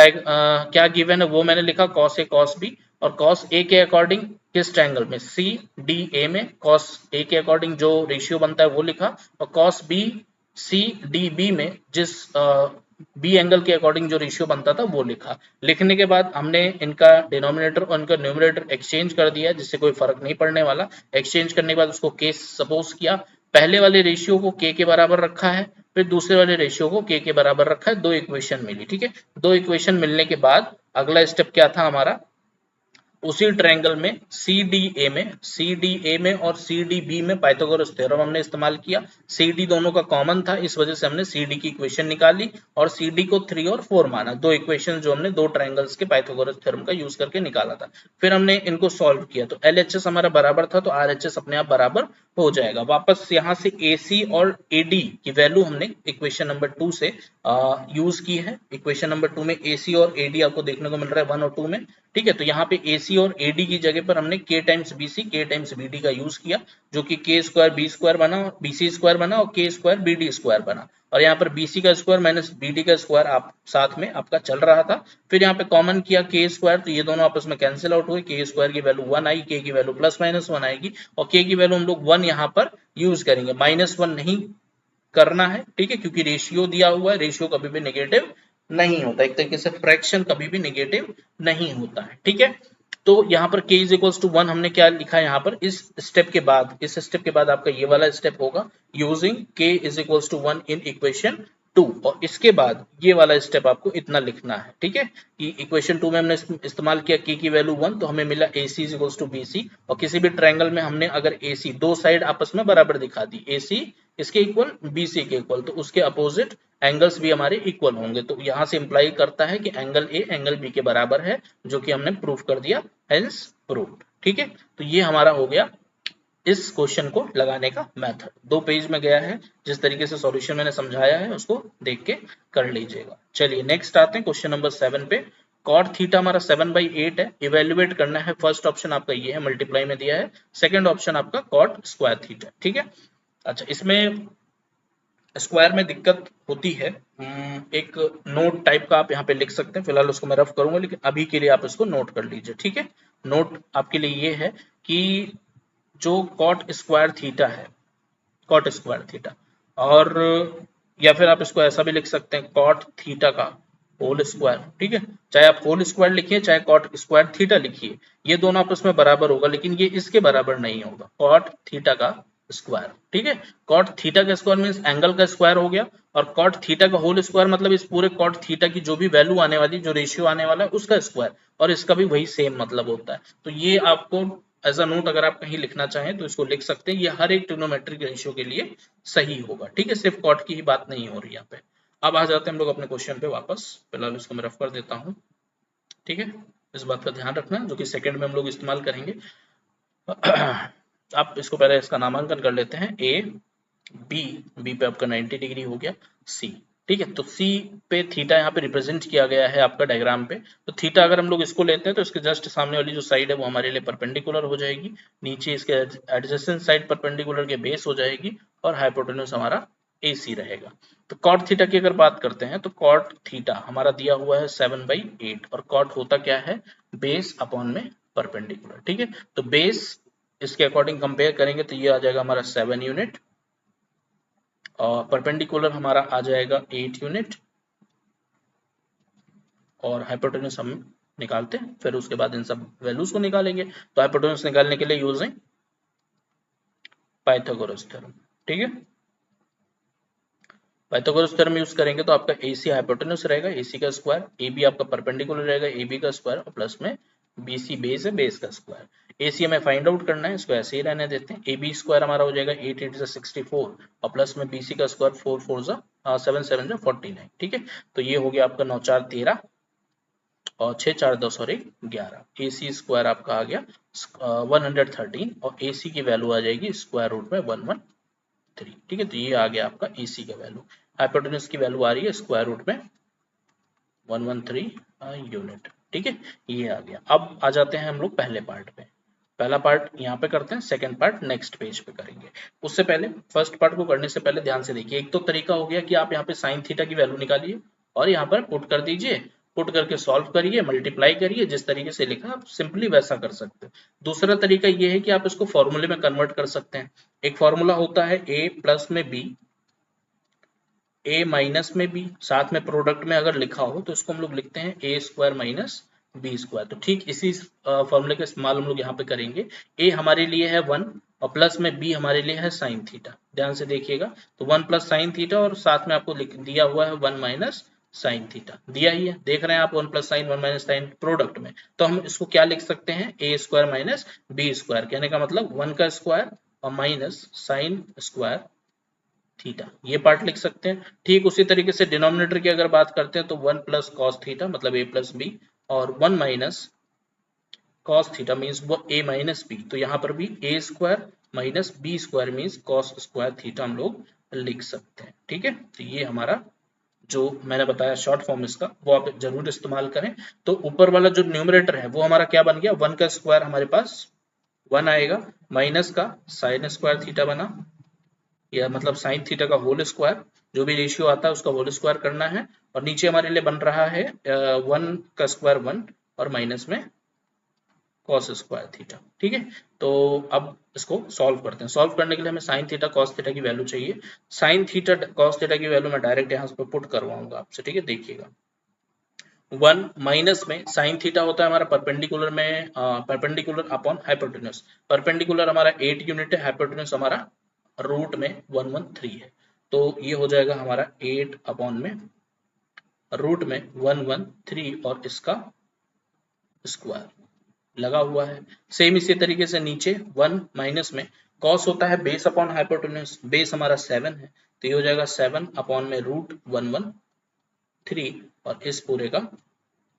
क्या गिवन है वो मैंने लिखा cos a cos b, और cos a के अकॉर्डिंग किस ट्रायंगल में, सी डी ए में cos a के अकॉर्डिंग जो रेशियो बनता है वो लिखा, और cos b C D B में जिस बी एंगल के अकॉर्डिंग जो रेशियो बनता था वो लिखा। लिखने के बाद हमने इनका डिनोमिनेटर और इनका न्यूमरेटर एक्सचेंज कर दिया, जिससे कोई फर्क नहीं पड़ने वाला। एक्सचेंज करने के बाद उसको केस सपोज किया, पहले वाले रेशियो को के बराबर रखा है, फिर दूसरे वाले रेशियो को के बराबर रखा है, दो इक्वेशन मिली। ठीक है, दो इक्वेशन मिलने के बाद अगला स्टेप क्या था हमारा, उसी ट्रायंगल में CDA में और CDB में पाइथागोरस थ्योरम हमने इस्तेमाल किया। CD दोनों का कॉमन था, इस वजह से हमने CD की इक्वेशन निकाली और CD को 3 और 4 माना, दो इक्वेशन जो हमने दो ट्रायंगल्स के पाइथागोरस थ्योरम का यूज करके निकाला था। फिर हमने इनको सॉल्व किया, तो LHS हमारा बराबर था, तो RHS अपने आप बराबर हो जाएगा। वापस यहाँ से AC और AD की वैल्यू हमने इक्वेशन नंबर 2 से यूज की है। इक्वेशन नंबर 2 में AC और AD आपको देखने को मिल रहा है 1 और 2 में। ठीक है, तो यहाँ पे AC और AD की जगह पर हमने K times BC K times BD का यूज किया, जो कि K स्क्वायर B स्क्वायर बना, BC स्क्वायर बना और K स्क्वायर BD स्क्वायर बना। और यहाँ पर BC का स्क्वायर माइनस BD का स्क्वायर आप साथ में आपका चल रहा था। फिर यहाँ पे कॉमन किया K स्क्वायर, तो ये दोनों आपस में कैंसिल आउट हुए, K स्क्वायर की वैल्यू 1 आई, K की वैल्यू प्लस माइनस 1 आएगी, और K की वैल्यू हम लोग 1 यहाँ पर यूज करेंगे, -1 नहीं करना है। ठीक है, क्योंकि रेशियो दिया हुआ है, रेशियो कभी भी नेगेटिव नहीं होता, एक तरीके से फ्रैक्शन कभी भी नेगेटिव नहीं होता है। ठीक है, तो यहाँ पर k इज इक्वल्स टू 1 हमने क्या लिखा है, यहाँ पर इस स्टेप के बाद आपका ये वाला स्टेप होगा, using k is equals to 1 in equation 2, और इसके बाद ये वाला स्टेप आपको इतना लिखना है। ठीक है, कि इक्वेशन 2 में हमने इस्तेमाल किया k की वैल्यू 1, तो हमें मिला AC is equals to BC, और किसी भी ट्रायंगल में हमने अगर AC दो साइड आपस में बराबर दिखा दी, AC इसके इक्वल BC के इक्वल, तो उसके अपोजिट एंगल्स भी हमारे इक्वल होंगे। तो यहां से इंप्लाई करता है कि एंगल A एंगल B के बराबर है, जो कि हमने प्रूफ कर दिया, हेंस प्रूव्ड। ठीक है, तो ये हमारा हो गया इस क्वेश्चन को लगाने का मेथड। दो पेज में गया है, जिस तरीके से सॉल्यूशन मैंने समझाया है उसको देख के कर लीजिएगा। चलिए नेक्स्ट आते हैं क्वेश्चन नंबर 7 पे। कॉट थीटा हमारा 7/8 है, इवेल्युएट करना है। फर्स्ट ऑप्शन आपका ये है, मल्टीप्लाई में दिया है। सेकंड ऑप्शन आपका कॉट स्क्वायर थीटा। ठीक है, अच्छा इसमें स्क्वायर में दिक्कत होती है, एक नोट टाइप का आप यहाँ पे लिख सकते हैं, फिलहाल उसको मैं रफ करूंगा, लेकिन अभी के लिए आप इसको नोट कर लीजिए। ठीक है, नोट आपके लिए ये है कि जो कॉट स्क्वायर थीटा है, कॉट स्क्वायर थीटा, और या फिर आप इसको ऐसा भी लिख सकते हैं, कॉट थीटा का होल स्क्वायर। ठीक है, चाहे आप होल स्क्वायर लिखिए चाहे कॉट स्क्वायर थीटा लिखिए, ये दोनों आपस में बराबर होगा, लेकिन ये इसके बराबर नहीं होगा, कॉट थीटा का स्क्वायर। ठीक है, कॉट थीटा का स्क्वायर मींस एंगल का स्क्वायर हो गया, और कॉट थीटा का होल स्क्वायर मतलब इस पूरे कॉट थीटा की जो भी वैल्यू आने वाली, जो रेशियो आने वाला है उसका स्क्वायर, और इसका भी वही सेम मतलब होता है। तो ये आपको एज अ नोट अगर आप कहीं लिखना चाहें तो इसको लिख सकते हैं, ये हर एक ट्रिग्नोमेट्रिक रेशियो के लिए सही होगा। ठीक है, सिर्फ कॉट की ही बात नहीं हो रही यहाँ पे। अब आ जाते हैं हम लोग अपने क्वेश्चन पे वापस, फिलहाल इसको मैं रफ कर देता हूँ। ठीक है, इस बात का ध्यान रखना, जो कि सेकंड में हम लोग इस्तेमाल करेंगे। आप इसको पहले इसका नामांकन कर लेते हैं, ए बी पे आपका 90 डिग्री हो गया, सी। ठीक है, तो सी पे थीटा यहाँ पे रिप्रेजेंट किया गया है आपका डायग्राम पे। तो थीटा अगर हम लोग इसको लेते हैं तो इसके जस्ट सामने वाली जो साइड है वो हमारे लिए परपेंडिकुलर हो जाएगी, नीचे इसके एडजेसेंट साइड परपेंडिकुलर के बेस हो जाएगी, और हाइपोटेन्यूज हमारा AC रहेगा। तो कॉट थीटा की अगर बात करते हैं तो कॉट थीटा हमारा दिया हुआ है 7/8, और कॉट होता क्या है, बेस अपॉन में परपेंडिकुलर। ठीक है, तो बेस इसके अकॉर्डिंग कंपेयर करेंगे तो ये आ जाएगा हमारा 7 यूनिट, और परपेंडिकुलर हमारा आ जाएगा 8 यूनिट, और हाइपोटेन्यूज हम निकालते हैं, फिर उसके बाद इन सब वैल्यूज को निकालेंगे। तो हाइपोटेन्यूज निकालने के लिए यूजिंग पाइथागोरस थ्योरम। ठीक है, पाइथागोरस थ्योरम यूज करेंगे तो आपका AC हाइपोटेन्यूज रहेगा, AC का स्क्वायर, AB आपका परपेंडिकुलर रहेगा, AB का स्क्वायर, और प्लस में BC बेस है, बेस का स्क्वायर। AC हमें फाइंड आउट करना है, इसको ऐसे ही रहने देते हैं। AB स्क्वायर हमारा हो जाएगा 8 8 64, और प्लस में BC का स्क्वायर 4 4 7 7 49। ठीक है, तो ये हो गया आपका 9 4 13, और 6 4 10 और 1 11, AC स्क्वायर आपका आ गया 113 और AC की वैल्यू आ जाएगी स्क्वायर रूट में 113। ठीक है, तो ये आ गया आपका AC का वैल्यू। हाइपोटेन्यूज की वैल्यू आ रही है स्क्वायर रूट में 113 यूनिट। ठीक है, ये आ गया। अब आ जाते हैं हम लोग पहले पार्ट पे। पहला पार्ट यहाँ पे करते हैं, सेकंड पार्ट नेक्स्ट पेज पे करेंगे। उससे पहले फर्स्ट पार्ट को करने से पहले ध्यान से देखिए, एक तो तरीका हो गया कि आप यहाँ पे साइन थीटा की वैल्यू निकालिए और यहाँ पर पुट कर दीजिए, पुट करके सॉल्व करिए, मल्टीप्लाई करिए, जिस तरीके से लिखा आप सिंपली वैसा कर सकते हैं। दूसरा तरीका ये है कि आप इसको फॉर्मूले में कन्वर्ट कर सकते हैं। एक फॉर्मूला होता है a प्लस में b, a माइनस में b, साथ में प्रोडक्ट में अगर लिखा हो तो इसको हम लोग लिखते हैं a square minus B square. तो ठीक इसी फॉर्मूले का इस्तेमाल हम लोग यहाँ पे करेंगे। a हमारे लिए है 1 और प्लस में b हमारे लिए है साइन थीटा। ध्यान से देखिएगा, तो 1 प्लस साइन थीटा और साथ में आपको लिख दिया हुआ है 1 माइनस साइन थीटा दिया ही है, देख रहे हैं आप 1 plus sine 1 minus sine product में। तो हम इसको क्या लिख सकते हैं, a square minus B square, कहने का मतलब 1 का स्क्वायर और माइनस साइन स्क्वायर थीटा, ये पार्ट लिख सकते हैं। ठीक उसी तरीके से डिनोमिनेटर की अगर बात करते हैं तो 1 प्लस कॉस थीटा मतलब a प्लस बी और 1 माइनस कॉस थीटा मीन्स वो a माइनस बी। तो यहाँ पर भी a square minus B square means cos square theta हम लोग लिख सकते हैं। ठीक है, तो ये हमारा जो मैंने बताया शॉर्ट फॉर्म इसका, वो आप जरूर इस्तेमाल करें। तो ऊपर वाला जो न्यूमरेटर है वो हमारा क्या बन गया, 1 का स्क्वायर हमारे पास 1 आएगा, माइनस का साइन स्क्वायर थीटा बना, या मतलब साइन थीटा का होल स्क्वायर, जो भी रेशियो आता है उसका होल स्क्वायर करना है। और नीचे हमारे लिए बन रहा है 1 का स्क्वायर 1 और माइनस में कॉस स्क्वायर थीटा। ठीक है, तो अब इसको सॉल्व करते हैं। सॉल्व करने के लिए हमें साइन थीटा कॉस थीटा की वैल्यू चाहिए। साइन थीटा कॉस थीटा की वैल्यू मैं डायरेक्ट यहाँ पे पुट करवाऊंगा आपसे। ठीक है, देखिएगा 1 माइनस में साइन थीटा होता है हमारा परपेंडिकुलर में परपेंडिकुलर अपॉन हाइपोटेन्यूज। परपेंडिकुलर हमारा 8 यूनिट है, हाइपोटेन्यूज हमारा रूट में 113 है। तो ये हो जाएगा हमारा 8 अपॉन में रूट में 113 और इसका स्क्वायर लगा हुआ है। सेम इसी तरीके से नीचे 1 माइनस में कॉस होता है बेस अपॉन हाइपोटेन्यूज, बेस हमारा 7 है, तो ये हो जाएगा 7 अपॉन में रूट 113 और इस पूरे का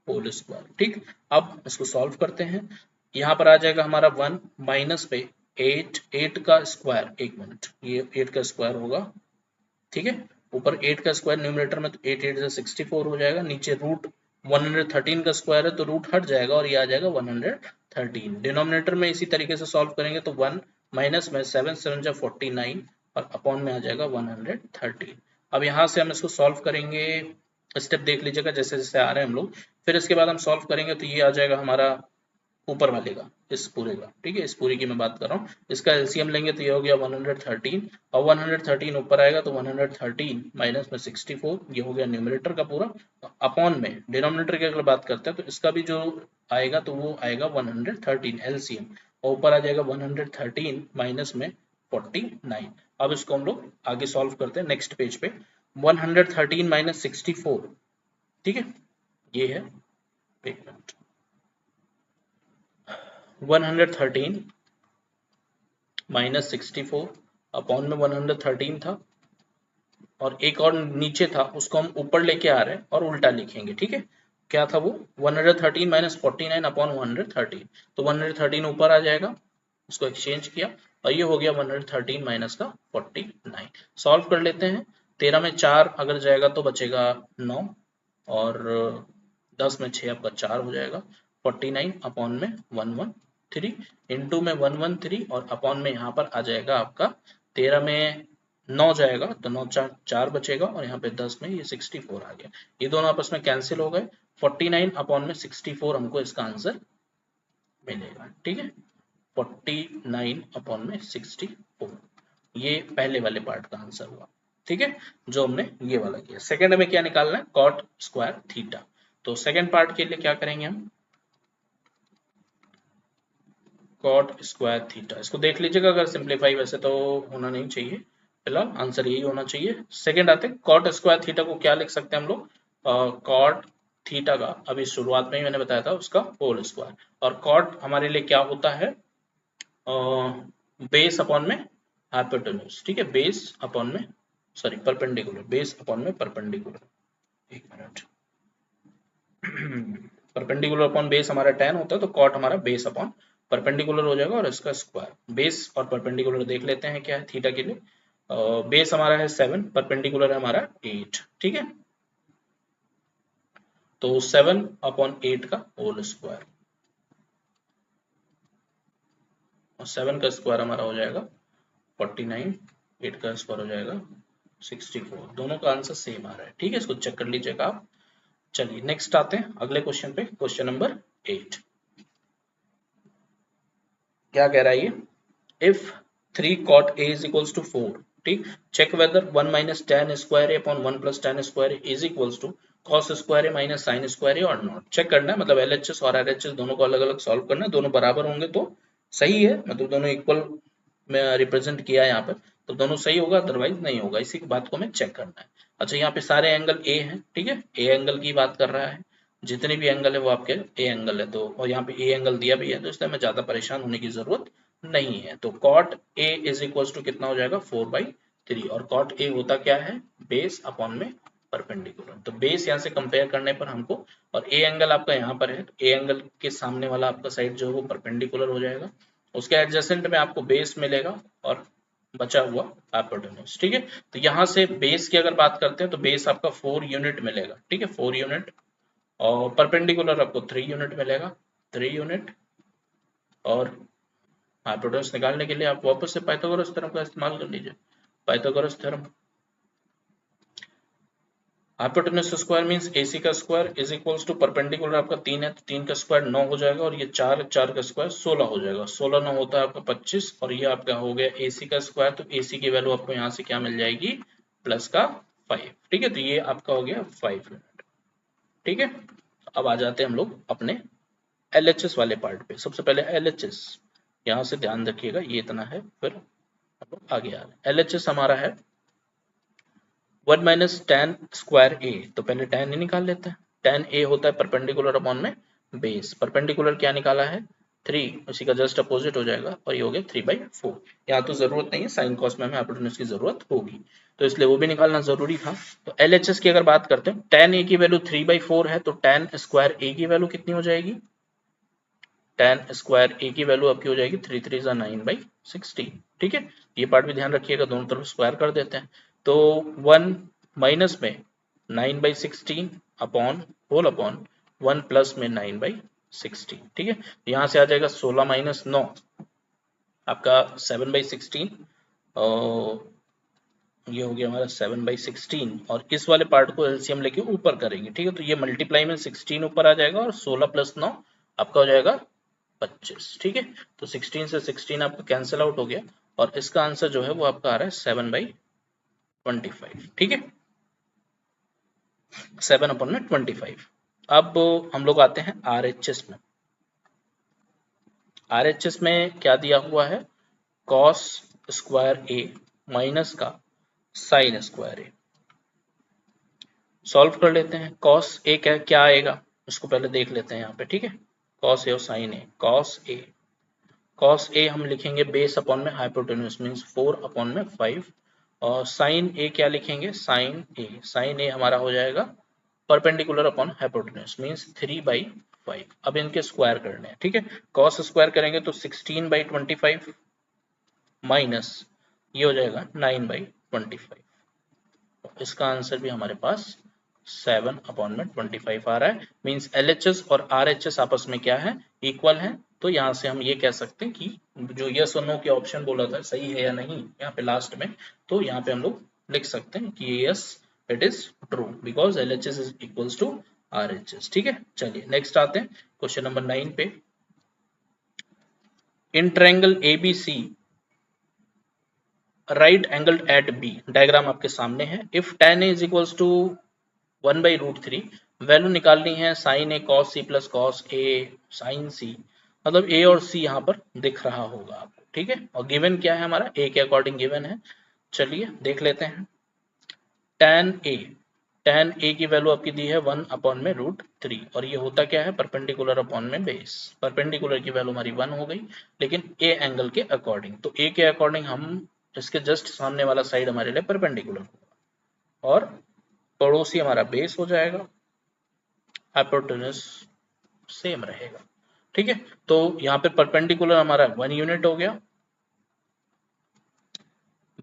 होल स्क्वायर। ठीक, अब इसको सॉल्व करते हैं। यहाँ पर आ जाएगा हमारा 1 माइनस पे 8 का स्क्वायर, एक मिनट, ये 8 का स्क्वायर होगा। ठीक है, ऊपर 8 का स्क्वायर न्यूमरेटर में, तो 8 8 से 64 हो जाएगा। नीचे रूट 113 का स्क्वायर है तो रूट हट जाएगा और ये आ जाएगा 113। डिनोमिनेटर में इसी तरीके से सॉल्व करेंगे तो 1 माइनस में 7 7 जा 49 और अपॉन में आ जाएगा 113। अब यहाँ से हम इसको सॉल्व करेंगे, स्टेप देख लीजिएगा जैसे जैसे आ रहे हैं हम लोग। फिर इसके बाद हम सॉल्व करेंगे तो ये आ जाएगा हमारा ऊपर वाले का, इस पूरे का। ठीक है, इस पूरी की मैं बात कर रहा हूँ। इसका एलसीएम लेंगे तो ये हो गया 113 और 113 ऊपर आएगा तो 113 माइनस में 64, ये हो गया न्यूमरेटर का पूरा। अपॉन में डिनोमिनेटर की अगर बात करते हैं तो इसका भी जो आएगा तो वो आएगा 113 एलसीएम, और ऊपर आ जाएगा 113 माइनस में 49। अब इसको हम लोग आगे सॉल्व करते हैं नेक्स्ट पेज पे। 113 माइनस 64, ठीक है, ये है, एक मिनट, 113 माइनस 64 अपॉन में 113 था और एक और नीचे था उसको हम ऊपर लेके आ रहे हैं और उल्टा लिखेंगे। ठीक है, क्या था वो 113 माइनस 49 अपॉन 113, तो 113 ऊपर आ जाएगा, उसको एक्सचेंज किया और ये हो गया 113 माइनस का 49। सॉल्व कर लेते हैं। 13 में 4 अगर जाएगा तो बचेगा 9 और 10 में 6 आपका 4 हो जाएगा। 49 अपॉन में 113 इंटू में 113 और अपॉन में यहाँ पर आ जाएगा आपका 13 में 9 जाएगा तो 9 4 बचेगा और यहाँ पे 10 में ये 64 आ गया। ये दोनों आपस में कैंसिल हो गए। 49 अपॉन में 64 हमको इसका आंसर मिलेगा। ठीक है, 49 अपॉन में 64, ये पहले वाले पार्ट का आंसर हुआ। ठीक है, जो हमने ये वाला किया। सेकंड हमें क्या निकालना है, कॉट स्क्वायर थीटा। तो सेकंड पार्ट के लिए क्या करेंगे हम, कॉट स्क्वायर थीटा, इसको देख लीजिएगा अगर सिंप्लीफाई, वैसे तो होना नहीं चाहिए, फिलहाल आंसर यही होना चाहिए। सेकंड आते हैं कॉट स्क्वायर थीटा को क्या लिख सकते हैं हम लोग, कॉट थीटा का अभी शुरुआत में ही मैंने बताया था उसका होल स्क्वायर, और कॉट हमारे लिए क्या होता है, बेस अपॉन में हाइपोटेन्यूज। ठीक है, बेस अपॉन में, सॉरी परपेंडिकुलर, बेस अपॉन में परपेंडिकुलर, एक मिनट परपेंडिकुलर अपॉन बेस हमारा 10 होता है, तो कॉट हमारा बेस अपॉन परपेंडिकुलर हो जाएगा और इसका स्क्वायर। बेस और परपेंडिकुलर देख लेते हैं क्या है थीटा के लिए। बेस हमारा है 7, परपेंडिकुलर है हमारा 8, ठीक है। तो 7 अपॉन 8 का होल स्क्वायर, और 7 का स्क्वायर हमारा हो जाएगा 49, 8 का स्क्वायर हो जाएगा 64। दोनों का आंसर सेम आ रहा है, ठीक है, इसको चेक कर लीजिएगा आप। चलिए नेक्स्ट आते हैं अगले क्वेश्चन पे, क्वेश्चन नंबर 8। क्या कह रहा है ये, if 3 cot a is equals to 4, ठीक, check whether 1 minus tan square a upon 1 plus tan square a is equals to cos square a minus sin square a और नॉट। चेक करना है, मतलब LHS और RHS दोनों को अलग अलग सॉल्व करना है, दोनों बराबर होंगे तो सही है, मतलब दोनों इक्वल में रिप्रेजेंट किया है यहाँ पर, तो दोनों सही होगा, अदरवाइज नहीं होगा, इसी बात को हमें चेक करना है। अच्छा, यहाँ पे सारे एंगल ए हैं, ठीक है, ए एंगल की बात कर रहा है, जितने भी एंगल है वो आपके ए एंगल है, तो और यहाँ पे ए एंगल दिया भी है, तो इसलिए हमें ज्यादा परेशान होने की जरूरत नहीं है। तो cot a is equal to कितना हो जाएगा 4/3, और cot a होता क्या है, बेस अपॉन में परपेंडिकुलर, तो बेस यहाँ से कंपेयर करने पर हमको, और ए एंगल आपका यहाँ पर है, ए एंगल के सामने वाला आपका साइड जो है वो परपेंडिकुलर हो जाएगा, उसके एडजेसेंट में आपको बेस मिलेगा और बचा हुआ हाइपोटेन्यूज, ठीक है। तो यहाँ से बेस की अगर बात करते हैं तो बेस आपका 4 यूनिट मिलेगा, ठीक है, 4 यूनिट, और परपेंडिकुलर आपको 3 यूनिट मिलेगा, 3 यूनिट, और हाइपोटेन्यूज निकालने के लिए आप वापस से पाइथागोरस थ्योरम का इस्तेमाल कर लीजिए। Pythagoras theorem, hypotenuse square means AC का square is equals to perpendicular आपका 3 है, तो 3 का स्क्वायर 9 हो जाएगा, और ये 4 का स्क्वायर 16 हो जाएगा, 16 9 होता है आपका 25, और ये आपका हो गया AC का स्क्वायर, तो AC की वैल्यू आपको यहाँ से क्या मिल जाएगी, प्लस का 5, ठीक है, तो ये आपका हो गया 5 यूनिट, ठीक है। अब आ जाते हैं हम लोग अपने LHS वाले पार्ट पे। सबसे पहले LHS, यहाँ से ध्यान रखिएगा, ये इतना है, फिर हम लोग आगे आ रहे हैं। LHS हमारा है 1 माइनस tan स्क्वायर ए, तो पहले tan ए निकाल लेते हैं। tan ए होता है परपेंडिकुलर अपॉन में बेस, परपेंडिकुलर क्या निकाला है 3, उसी का जस्ट अपोजिट हो जाएगा, और ये हो गया 3/4। यहाँ तो जरूरत नहीं है, साइन कॉस में हमें हाइपोटेन्यूज की जरूरत होगी, तो इसलिए वो भी निकालना जरूरी था। तो LHS की अगर बात करते हैं, tan ए की वैल्यू 3/4 है, तो tan स्क्वायर ए की वैल्यू कितनी हो जाएगी, tan स्क्वायर ए की वैल्यू आपकी हो जाएगी 3 3 9/16, ठीक है। ये पार्ट भी ध्यान रखिएगा, दोनों तरफ स्क्वायर कर देते हैं, तो 1 माइनस में 9/16 अपॉन होल अपॉन 1 प्लस में 9/16, ठीक है। यहाँ से आ जाएगा 16 माइनस 9 आपका 7/16, और ये हो गया हमारा 7/16, और इस वाले पार्ट को एलसीएम लेके ऊपर करेंगे, ठीक है, तो ये मल्टीप्लाई में 16 ऊपर आ जाएगा, और 16 प्लस 9 आपका हो जाएगा 25, ठीक है। तो 16 से 16 आपका कैंसिल आउट हो गया, और इसका आंसर जो है वो आपका आ रहा है 7/25, ठीक है, 7/25। अब हम लोग आते हैं RHS में। RHS में क्या दिया हुआ है, cos स्क्वायर ए माइनस का साइन स्क्वायर ए। सॉल्व कर लेते हैं, cos ए क्या आएगा, उसको पहले देख लेते हैं यहाँ पे, ठीक है, cos ए और sin ए। cos ए हम लिखेंगे बेस अपॉन में हाइपोटेन्यूज मींस 4 अपॉन में 5, और sin ए क्या लिखेंगे, sin ए हमारा हो जाएगा परपेंडिकुलर अपॉन हाइपोटेन्यूज मींस 3/5। अब इनके स्क्वायर करने हैं, ठीक है, cos स्क्वायर करेंगे तो 16/25 माइनस ये हो जाएगा 9/25, इसका आंसर भी हमारे पास 7/25 आ रहा है, मींस LHS और RHS आपस में क्या है, इक्वल है। तो यहाँ से हम ये कह सकते हैं कि जो यस और नो के ऑप्शन बोला था सही है या नहीं यहाँ पे लास्ट में, तो यहाँ पे हम लोग लिख सकते हैं कि yes it is true because LHS is equals to RHS, ठीक है। चलिए नेक्स्ट आते हैं क्वेश्चन नंबर 9 पे। In triangle ABC right angle at B, diagram आपके सामने है। इफ tan a is equals to 1/√3, value निकालनी है sin a cos c प्लस cos a sin c, मतलब a और c यहाँ पर दिख रहा होगा आपको, ठीक है, और गिवन क्या है हमारा a के अकॉर्डिंग गिवन है। चलिए देख लेते हैं, tan a की वैल्यू आपकी दी है 1/√3, और ये होता क्या है, परपेंडिकुलर अपॉन में बेस, परपेंडिकुलर की वैल्यू हमारी 1 हो गई, लेकिन a एंगल के अकॉर्डिंग, तो a के अकॉर्डिंग हम इसके जस्ट सामने वाला साइड हमारे लिए परपेंडिकुलर होगा, और पड़ोसी हमारा बेस हो जाएगा, हाइपोटेन्यूज सेम रहेगा। ठीक है, तो यहाँ पे परपेंडिकुलर हमारा 1 यूनिट हो गया,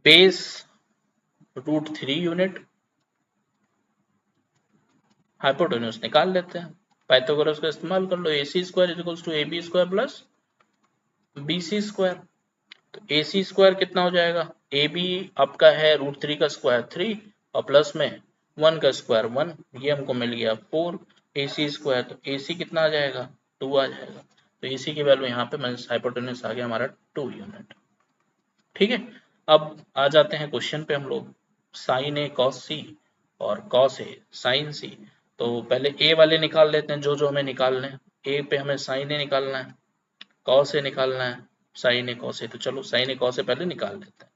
बेस √3 यूनिट, हाइपोटेन्यूज निकाल लेते हैं, पाइथागोरस का इस्तेमाल कर लो, AC square is equals to AB square plus BC square. तो AC स्क्वायर कितना हो जाएगा, AB आपका है √3 का स्क्वायर 3 और प्लस में 1 का स्क्वायर 1, ये हमको मिल गया 4 AC स्क्वायर। तो AC कितना आ जाएगा, 2 आ जाएगा। तो AC की वैल्यू यहाँ पे हाइपोटेन्यूज आ गया हमारा 2 यूनिट। ठीक है, अब आ जाते हैं क्वेश्चन पे हम लोग, साइन ए कॉस सी और कॉस ए साइन सी। तो पहले ए वाले निकाल लेते हैं, जो जो हमें निकालने हैं। ए पे हमें साइन ए निकालना है, कॉस ए निकालना है, साइन ए कॉस ए। तो चलो साइन ए कॉस ए पहले निकाल लेते हैं।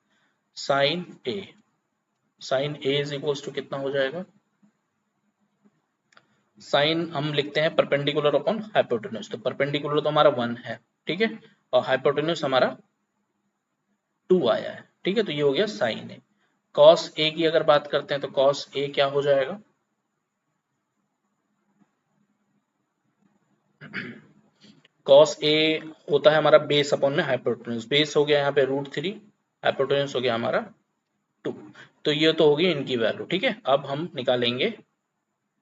Sine A is equals to कितना हो जाएगा, साइन हम लिखते हैं परपेंडिकुलर अपॉन हाइपोटेन्यूज। तो परपेंडिकुलर तो हमारा 1 है, ठीक है, और हाइपोटेन्यूज हमारा 2 आया है। ठीक है, तो ये हो गया साइन ए। कॉस ए की अगर बात करते हैं तो कॉस ए क्या हो जाएगा, कॉस ए होता है हमारा बेस अपॉन में हाइपोटेन्यूज। बेस हो गया यहाँ पे √3, हाइपोटेन्यूज हो गया हमारा 2। तो ये तो होगी इनकी वैल्यू। ठीक है, अब हम निकालेंगे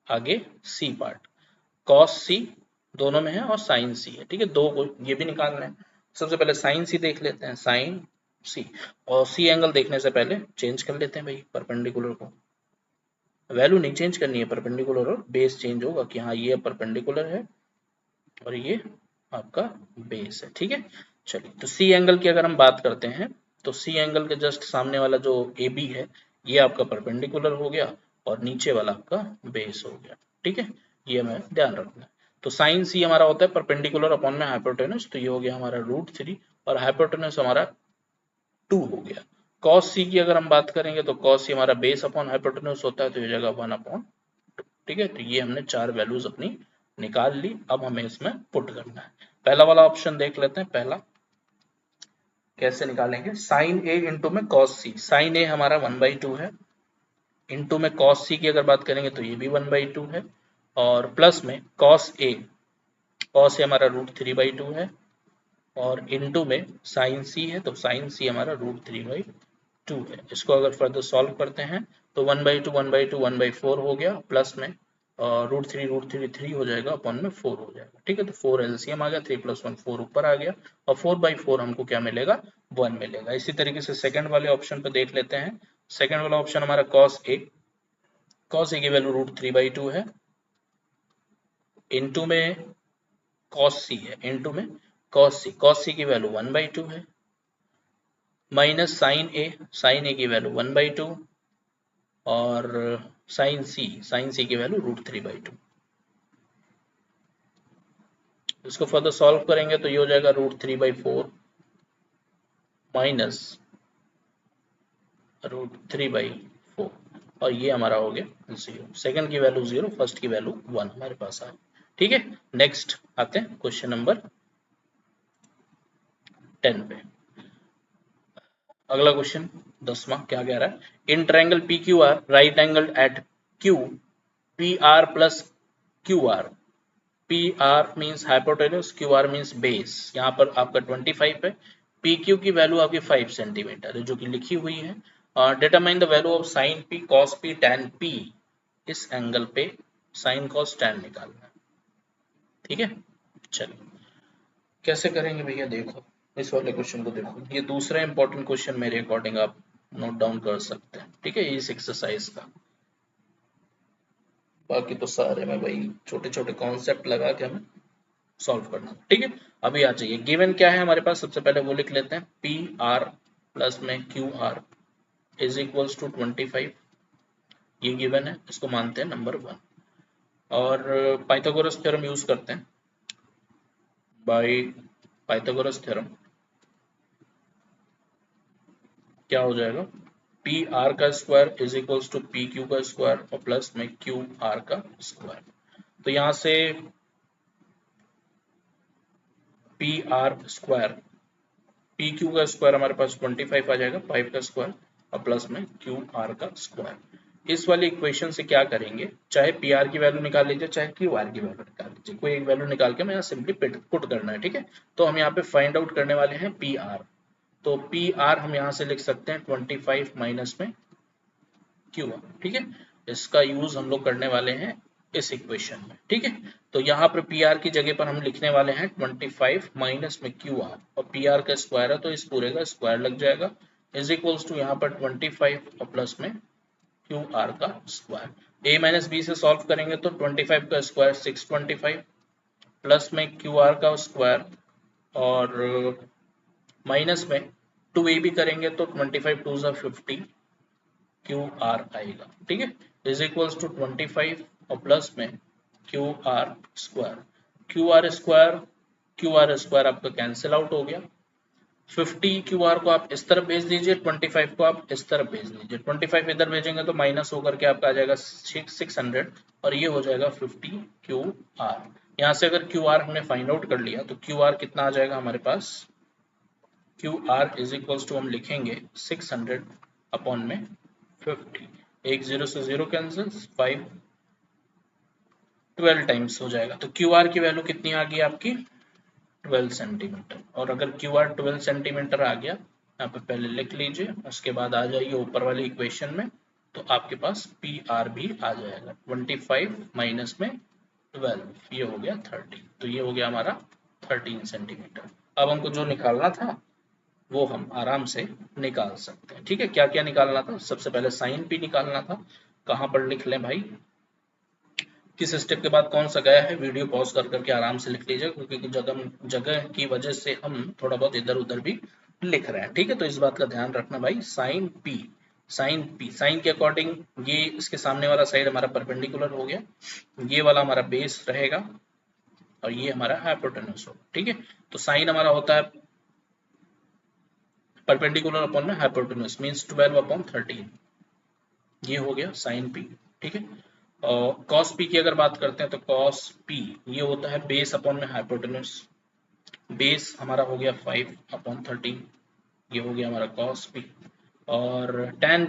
आगे सी पार्ट। कॉस सी दोनों में है और साइन सी है। ठीक है, दो को ये भी निकालना है। सबसे पहले साइन सी देख लेते हैं, साइन सी। और सी एंगल देखने से पहले चेंज कर लेते हैं भाई परपेंडिकुलर को, वैल्यू नहीं चेंज करनी है, परपेंडिकुलर और बेस चेंज होगा कि हाँ ये परपेंडिकुलर है और ये आपका बेस है। ठीक है, चलिए तो सी एंगल की अगर हम बात करते हैं तो सी एंगल के जस्ट सामने वाला जो ए बी है ये आपका परपेंडिकुलर हो गया और नीचे वाला आपका बेस हो गया। ठीक है, ये हमें ध्यान रखना है। तो साइन सी हमारा होता है परपेंडिकुलर अपॉन में हाइपोटेन्यूज, तो ये हो गया हमारा √3 और हाइपोटेन्यूज हमारा 2 हो गया। कॉस सी की अगर हम बात करेंगे तो कॉस सी हमारा बेस अपॉन हाइपोटेन्यूज होता है, तो ये जगह 1/2। ठीक है, तो ये हमने 4 वैल्यूज अपनी निकाल ली। अब हमें इसमें पुट करना है। पहला वाला ऑप्शन देख लेते हैं, पहला कैसे निकालेंगे, साइन ए इंटू में कॉस सी। साइन ए हमारा 1/2 है, इंटू में कॉस सी की अगर बात करेंगे तो ये भी 1/2 है, और प्लस में कॉस ए हमारा √3/2 है, और इंटू में साइन सी है, तो साइन सी हमारा √3/2 है। इसको अगर फर्दर सॉल्व करते हैं तो 1/2 1/2 1/4 हो गया, प्लस में √3 3 हो जाएगा, अपॉन में 4 हो जाएगा। ठीक है, तो 4 एलसीएम आ गया, 3 + 1 4 ऊपर आ गया, और 4/4 हमको क्या मिलेगा, 1 मिलेगा। इसी तरीके से सेकंड वाले ऑप्शन पे देख लेते हैं। सेकंड वाला ऑप्शन हमारा कॉस ए की वैल्यू √3/2 है, इंटू में कॉस सी है, इंटू में कॉस सी की वैल्यू 1/2 है, माइनस साइन ए की वैल्यू 1/2 और साइन सी की वैल्यू √3/2। इसको फर्दर सॉल्व करेंगे तो ये हो जाएगा √3/4 माइनस √3/4, और ये हमारा हो गया 0। सेकंड की वैल्यू 0, फर्स्ट की वैल्यू 1 हमारे पास आ। ठीक है, नेक्स्ट आते हैं क्वेश्चन नंबर 10 पे। अगला क्वेश्चन 10वां क्या कह रहा है, in triangle PQR right angle at Q PR plus QR, PR means hypotenuse, QR means base. यहाँ पर आपका 25 है, PQ की वैल्यू आपकी 5 सेंटीमीटर है जो कि लिखी हुई है। Determine the value of sign P cos P tan P, इस एंगल पे साइन cos tan निकालना है। ठीक है, चलिए कैसे करेंगे भैया, देखो इस वाले क्वेश्चन को देखो, ये दूसरा इंपॉर्टेंट क्वेश्चन मेरे अकॉर्डिंग आप नोट डाउन कर सकते हैं। ठीक है, इस एक्सरसाइज का, बाकी तो सारे में भाई छोटे छोटे कॉन्सेप्ट लगा के हमें सॉल्व करना। ठीक है, अभी आ जाइए, गिवन क्या है हमारे पास, सबसे पहले वो लिख लेते हैं, PR प्लस में QR इज इक्वल्स टू 25, ये गिवन है, इसको मानते हैं नंबर 1, और पाइथागोरस थ्योरम यूज करते हैं। बाय पाइथागोरस थ्योरम क्या हो जाएगा, PR का square is equals to PQ का स्क्वायर और प्लस में QR का स्क्वायर। तो यहां से PR स्क्वायर, PQ का स्क्वायर हमारे पास 25 आ जाएगा, 5 का स्क्वायर और प्लस में QR का स्क्वायर। इस वाली इक्वेशन से क्या करेंगे, चाहे PR की वैल्यू निकाल लीजिए चाहे QR की वैल्यू निकाल लीजिए, कोई एक वैल्यू निकाल के मैं यहाँ सिंपली पुट करना है, ठीक है। तो हम यहाँ पे फाइंड आउट करने वाले हैं पी आर। तो पी आर हम यहाँ से लिख सकते हैं 25 माइनस में क्यू आर, ठीक है। इसका यूज हम लोग करने वाले हैं इस इक्वेशन में, ठीक है। तो यहाँ पर पी आर की जगह पर हम लिखने वाले हैं 25 माइनस में क्यू आर, और पी आर का स्क्वायर है तो इस पूरे का स्क्वायर लग जाएगा, इज इक्वल्स टू यहाँ पर 25 और प्लस में क्यू आर का स्क्वायर। ए माइनस बी से सॉल्व करेंगे तो 25 का स्क्वायर 625 प्लस में क्यू आर का स्क्वायर और माइनस में 2a भी करेंगे तो 25 टू ज़ा 50 क्यू आर आएगा, ठीक है। इज इक्वल्स टू 25 और प्लस में Q are square. Q R square आपका कैंसिल आउट हो गया। 50 क्यू आर को आप इस तरफ भेज दीजिए, 25 को आप इस तरफ भेज दीजिए। 25 इधर भेजेंगे तो माइनस होकर के आपका आ जाएगा 600 और ये हो जाएगा 50 क्यू आर। यहाँ से अगर क्यू आर हमने फाइंड आउट कर लिया तो क्यू आर कितना आ जाएगा हमारे पास, Q R is equals to हम लिखेंगे 600 अपॉन में 50। एक 0 से 0 कैंसिल, 5 12 टाइम्स हो जाएगा। तो क्यू आर की वैल्यू कितनी आ गई आपकी 12 सेंटीमीटर। और अगर क्यू आर 12 सेंटीमीटर आ गया, यहाँ पे पहले लिख लीजिए, उसके बाद आ जाइए ऊपर वाली इक्वेशन में, तो आपके पास पी आर भी आ जाएगा 25 माइनस में 12, ये हो गया 13। तो ये हो गया हमारा 13 सेंटीमीटर। अब हमको जो निकालना था वो हम आराम से निकाल सकते हैं, ठीक है। क्या क्या निकालना था, सबसे पहले साइन पी निकालना था। कहाँ पर लिख लें भाई, किस स्टेप के बाद कौन सा गया है, वीडियो पॉज कर करके आराम से लिख लीजिए, क्योंकि जगह की वजह से हम थोड़ा बहुत इधर उधर भी लिख रहे हैं, ठीक है। तो इस बात का ध्यान रखना भाई, साइन के अकॉर्डिंग ये इसके सामने वाला साइड हमारा परपेंडिकुलर हो गया, ये वाला हमारा बेस रहेगा और ये हमारा हाइपोटेन्यूज होगा, ठीक है। तो साइन हमारा होता है परपेंडिकुलर अपॉन में हाइपोटेन्यूज, मींस 12 अपॉन 13, ये हो गया साइन पी, ठीक है। और कॉस पी की अगर बात करते हैं तो कॉस पी ये होता है बेस अपॉन में हाइपोटेन्यूज, बेस हमारा हो गया 5 अपॉन 13, ये हो गया हमारा कॉस पी। और टेन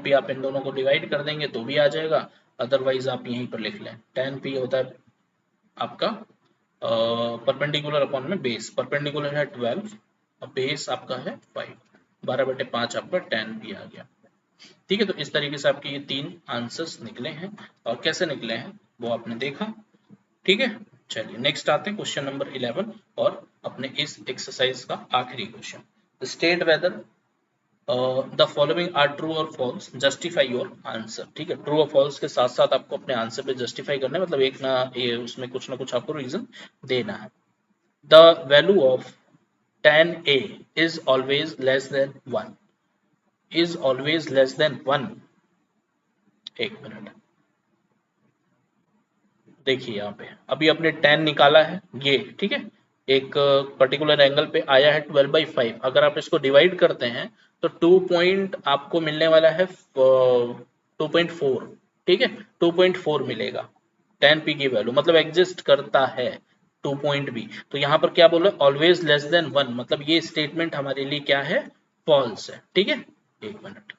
पी आप इन दोनों को डिवाइड कर देंगे तो भी आ जाएगा, अदरवाइज आप यहीं पर लिख लें। टेन पी होता है आपका परपेंडिकुलर अपॉन में बेस, परपेंडिकुलर है 12 और बेस आपका है 5, 12/5 आपका टेन पी आ गया, ठीक है। तो इस तरीके से आपके ये 3 आंसर्स निकले हैं, और कैसे निकले हैं वो आपने देखा, ठीक है। चलिए नेक्स्ट आते हैं क्वेश्चन नंबर 11 और अपने इस एक्सरसाइज का आखिरी question. State whether the following are true और फॉल्स, जस्टिफाई योर आंसर, ठीक है। ट्रू और फॉल्स के साथ साथ आपको अपने आंसर पे जस्टिफाई करना है, मतलब एक ना ये उसमें कुछ ना कुछ आपको रीजन देना है। The value of tan a is always less than 1, is always less than 1। एक मिनट देखिए, यहाँ पे अभी अपने tan निकाला है ये, ठीक है। एक पर्टिकुलर एंगल पे आया है 12/5, अगर आप इसको डिवाइड करते हैं तो 2 पॉइंट आपको मिलने वाला है 2.4, ठीक है। 2.4 मिलेगा tan p की वैल्यू, मतलब एग्जिस्ट करता है 2 पॉइंट भी। तो यहाँ पर क्या बोला, ऑलवेज लेस देन 1, मतलब ये स्टेटमेंट हमारे लिए क्या है, फॉल्स है, ठीक है। एक मिनट,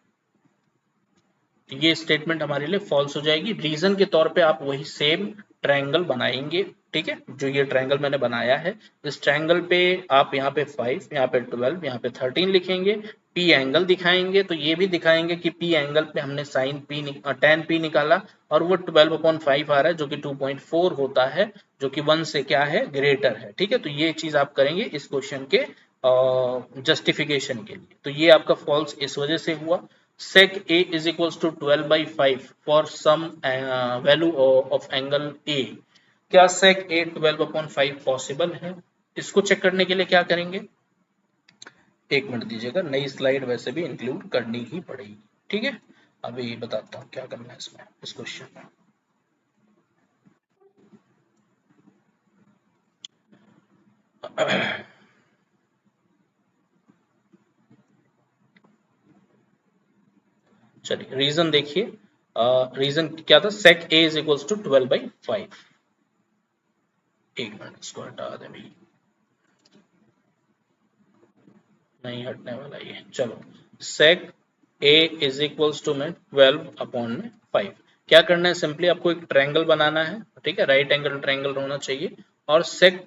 ये स्टेटमेंट हमारे लिए फॉल्स हो जाएगी। रीजन के तौर पे आप वही सेम ट्रायंगल बनाएंगे, ठीक है। जो ये ट्रायंगल मैंने बनाया है, इस ट्रायंगल पे आप यहाँ पे 5, यहाँ पे 12, यहाँ पे 13 लिखेंगे, पी एंगल दिखाएंगे, तो ये भी दिखाएंगे कि पी एंगल पे हमने साइन पी tan पी निकाला और वो 12/5 आ रहा है, जो कि 2.4 होता है, जो कि 1 से क्या है, ग्रेटर है, ठीक है। तो ये चीज आप करेंगे इस क्वेश्चन के जस्टिफिकेशन के लिए। तो ये आपका फॉल्स इस वजह से हुआ। sec a is equals to 12/5 for some value of angle a, क्या sec a 12/5 पॉसिबल है, इसको चेक करने के लिए क्या करेंगे, एक मिनट दीजिएगा, नई स्लाइड वैसे भी इंक्लूड करनी ही पड़ेगी, ठीक है। अभी बताता हूँ क्या करना है इसमें, इस क्वेश्चन में। चलिए रीजन देखिए, रीजन क्या था, sec a is equals to 12/5। एक मिनट इसको हटा दे भाई, नहीं हटने वाला ये, चलो sec a is equals to में 12 अपॉन में 5। क्या करना है, सिंपली आपको एक ट्रायंगल बनाना है, ठीक है, राइट एंगल ट्रायंगल होना चाहिए, और सेक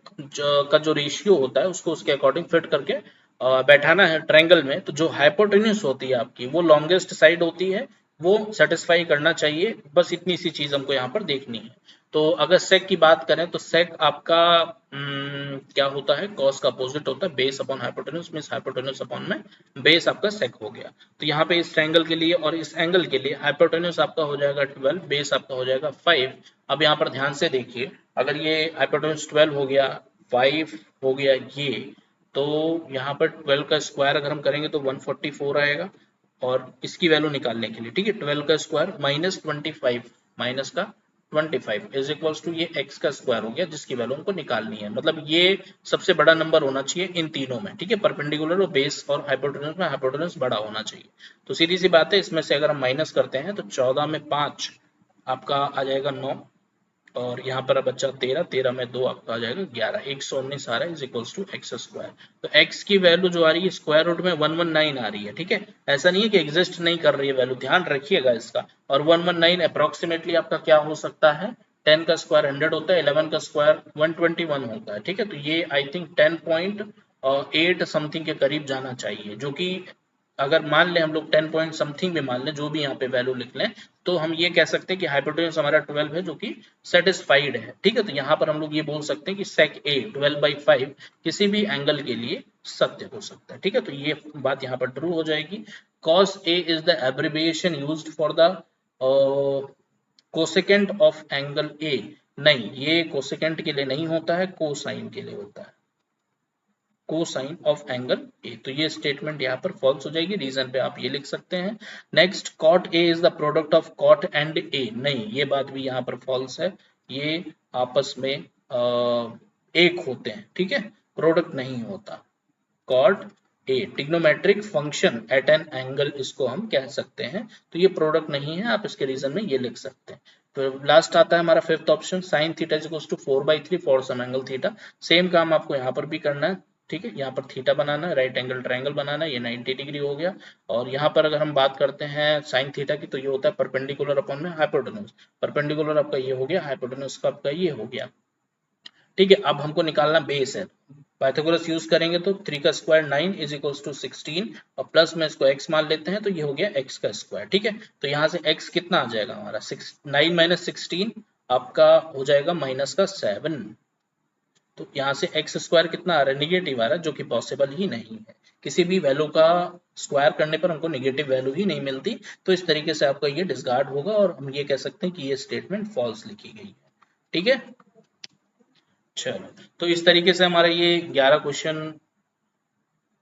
का जो रेशियो होता है उसको उसके अकॉर्डिंग फिट करके बैठाना है ट्रायंगल में। तो जो हाइपोटेन्यूज होती है आपकी, वो लॉन्गेस्ट साइड होती है, वो सेटिस्फाई करना चाहिए। बस इतनी सी चीज हमको यहाँ पर देखनी है। तो अगर सेक की बात करें तो सेक आपका क्या होता है, कॉस का अपोजिट होता है, base upon hypotenuse, means hypotenuse upon में बेस आपका सेक हो गया। तो यहाँ पे इस ट्रायंगल के लिए और इस एंगल के लिए हाइपोटेन्यूज आपका हो जाएगा 12, बेस आपका हो जाएगा 5। अब यहाँ पर ध्यान से देखिए, अगर ये हाइपोटेन्यूज 12 हो गया, 5 हो गया ये, तो यहाँ पर 12 का स्क्वायर अगर हम करेंगे तो 144 आएगा। और इसकी वैल्यू निकालने के लिए, ठीक है, 12 का स्क्वायर माइनस 25, माइनस का 25 इज इक्वल्स टू ये x का स्क्वायर हो गया, जिसकी वैल्यू हमको निकालनी है। मतलब ये सबसे बड़ा नंबर होना चाहिए इन तीनों में, ठीक है, परपेंडिकुलर और बेस और हाइपोटेन्यूज में हाइपोटेन्यूज बड़ा होना चाहिए। तो सीधी सी बात है, इसमें से अगर हम माइनस करते हैं तो 14 में 5 आपका आ जाएगा 9, और यहाँ पर बच्चा 13, 13 में 2 आपका आ जाएगा 11, 119 आ रहा है is equals to x square. तो x की वैल्यू जो आ रही है स्क्वायर रूट में 119 आ रही है, ठीक है, ऐसा नहीं है कि एग्जिस्ट नहीं कर रही है वैल्यू, ध्यान रखिएगा इसका। और 119 अप्रोक्सीमेटली आपका क्या हो सकता है, 10 का स्क्वायर 100 होता है, 11 का स्क्वायर 121 होता है, ठीक है। तो ये आई थिंक 10.8 समथिंग के करीब जाना चाहिए, जो कि अगर मान लें हम लोग 10 पॉइंट समथिंग भी मान लें, जो भी यहाँ पे वैल्यू लिख लें, तो हम ये कह सकते हैं कि हाइपोटेन्यूज हमारा 12 है, जो कि सेटिस्फाइड है, ठीक है। तो यहाँ पर हम लोग ये बोल सकते हैं कि सेक ए 12/5 किसी भी एंगल के लिए सत्य हो सकता है, ठीक है। तो ये बात यहाँ पर ट्रू हो जाएगी। cos A is the abbreviation used for the cosecant of angle A. नहीं, ये कोसेकेंट के लिए नहीं होता है, कोसाइन के लिए होता है, कोसाइन ऑफ एंगल ए। तो ये स्टेटमेंट यहाँ पर फॉल्स हो जाएगी, रीजन पे आप ये लिख सकते हैं। Next, cot A is the product of cot and A. नहीं, ये बात भी यहाँ पर फॉल्स है, ये आपस में एक होते हैं, ठीक है, प्रोडक्ट नहीं होता। Cot A trigonometric function at an angle, इसको हम कह सकते हैं, तो ये प्रोडक्ट नहीं है, आप इसके रीजन में ये लिख सकते हैं। तो लास्ट आता है हमारा fifth option, sine theta is equals to 4/3 for some angle theta. Same काम आपको यहाँ पर भी करना है, ठीक है, यहाँ पर थीटा बनाना है, राइट एंगल ट्रायंगल बनाना है, ये 90 डिग्री हो गया। और यहाँ पर अगर हम बात करते हैं साइन थीटा की, तो ये होता है परपेंडिकुलर अपॉन में हाइपोटेन्यूज, परपेंडिकुलर आपका ये हो गया, हाइपोटेन्यूज का आपका ये हो गया, ठीक है। अब हमको निकालना बेस है, पाइथागोरस यूज करेंगे तो 3 का स्क्वायर 9 इज इक्वल्स टू 16, और प्लस में इसको x मान लेते हैं, तो ये हो गया x का स्क्वायर, ठीक है। तो यहाँ से x कितना आ जाएगा हमारा, 9 माइनस 16 आपका हो जाएगा माइनस का 7। तो यहाँ से एक्स स्क्वायर कितना आ रहा है, निगेटिव आ रहा है, जो कि पॉसिबल ही नहीं है। किसी भी वैल्यू का स्क्वायर करने पर हमको निगेटिव वैल्यू ही नहीं मिलती। तो इस तरीके से आपका ये डिस्कार्ड होगा, और हम ये कह सकते हैं कि ये स्टेटमेंट फॉल्स लिखी गई है, ठीक है। चलो, तो इस तरीके से हमारा ये 11 क्वेश्चन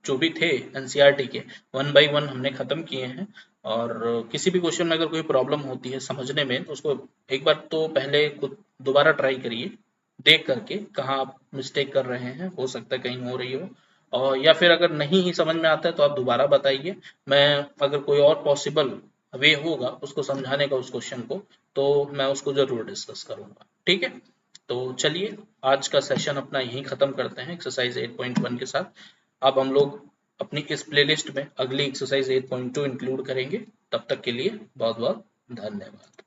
जो भी थे एनसीईआरटी के 1 बाय 1 हमने खत्म किए हैं। और किसी भी क्वेश्चन में अगर कोई प्रॉब्लम होती है समझने में, तो उसको एक बार तो पहले खुद दोबारा ट्राई करिए, देख करके कहाँ आप मिस्टेक कर रहे हैं, हो सकता है कहीं हो रही हो। और या फिर अगर नहीं ही समझ में आता है तो आप दोबारा बताइए, मैं अगर कोई और पॉसिबल वे होगा उसको समझाने का उस क्वेश्चन को, तो मैं उसको जरूर डिस्कस करूंगा, ठीक है। तो चलिए, आज का सेशन अपना यहीं खत्म करते हैं एक्सरसाइज 8.1 के साथ। अब हम लोग अपनी इस प्लेलिस्ट में अगली एक्सरसाइज 8.2 इंक्लूड करेंगे। तब तक के लिए बहुत बहुत धन्यवाद।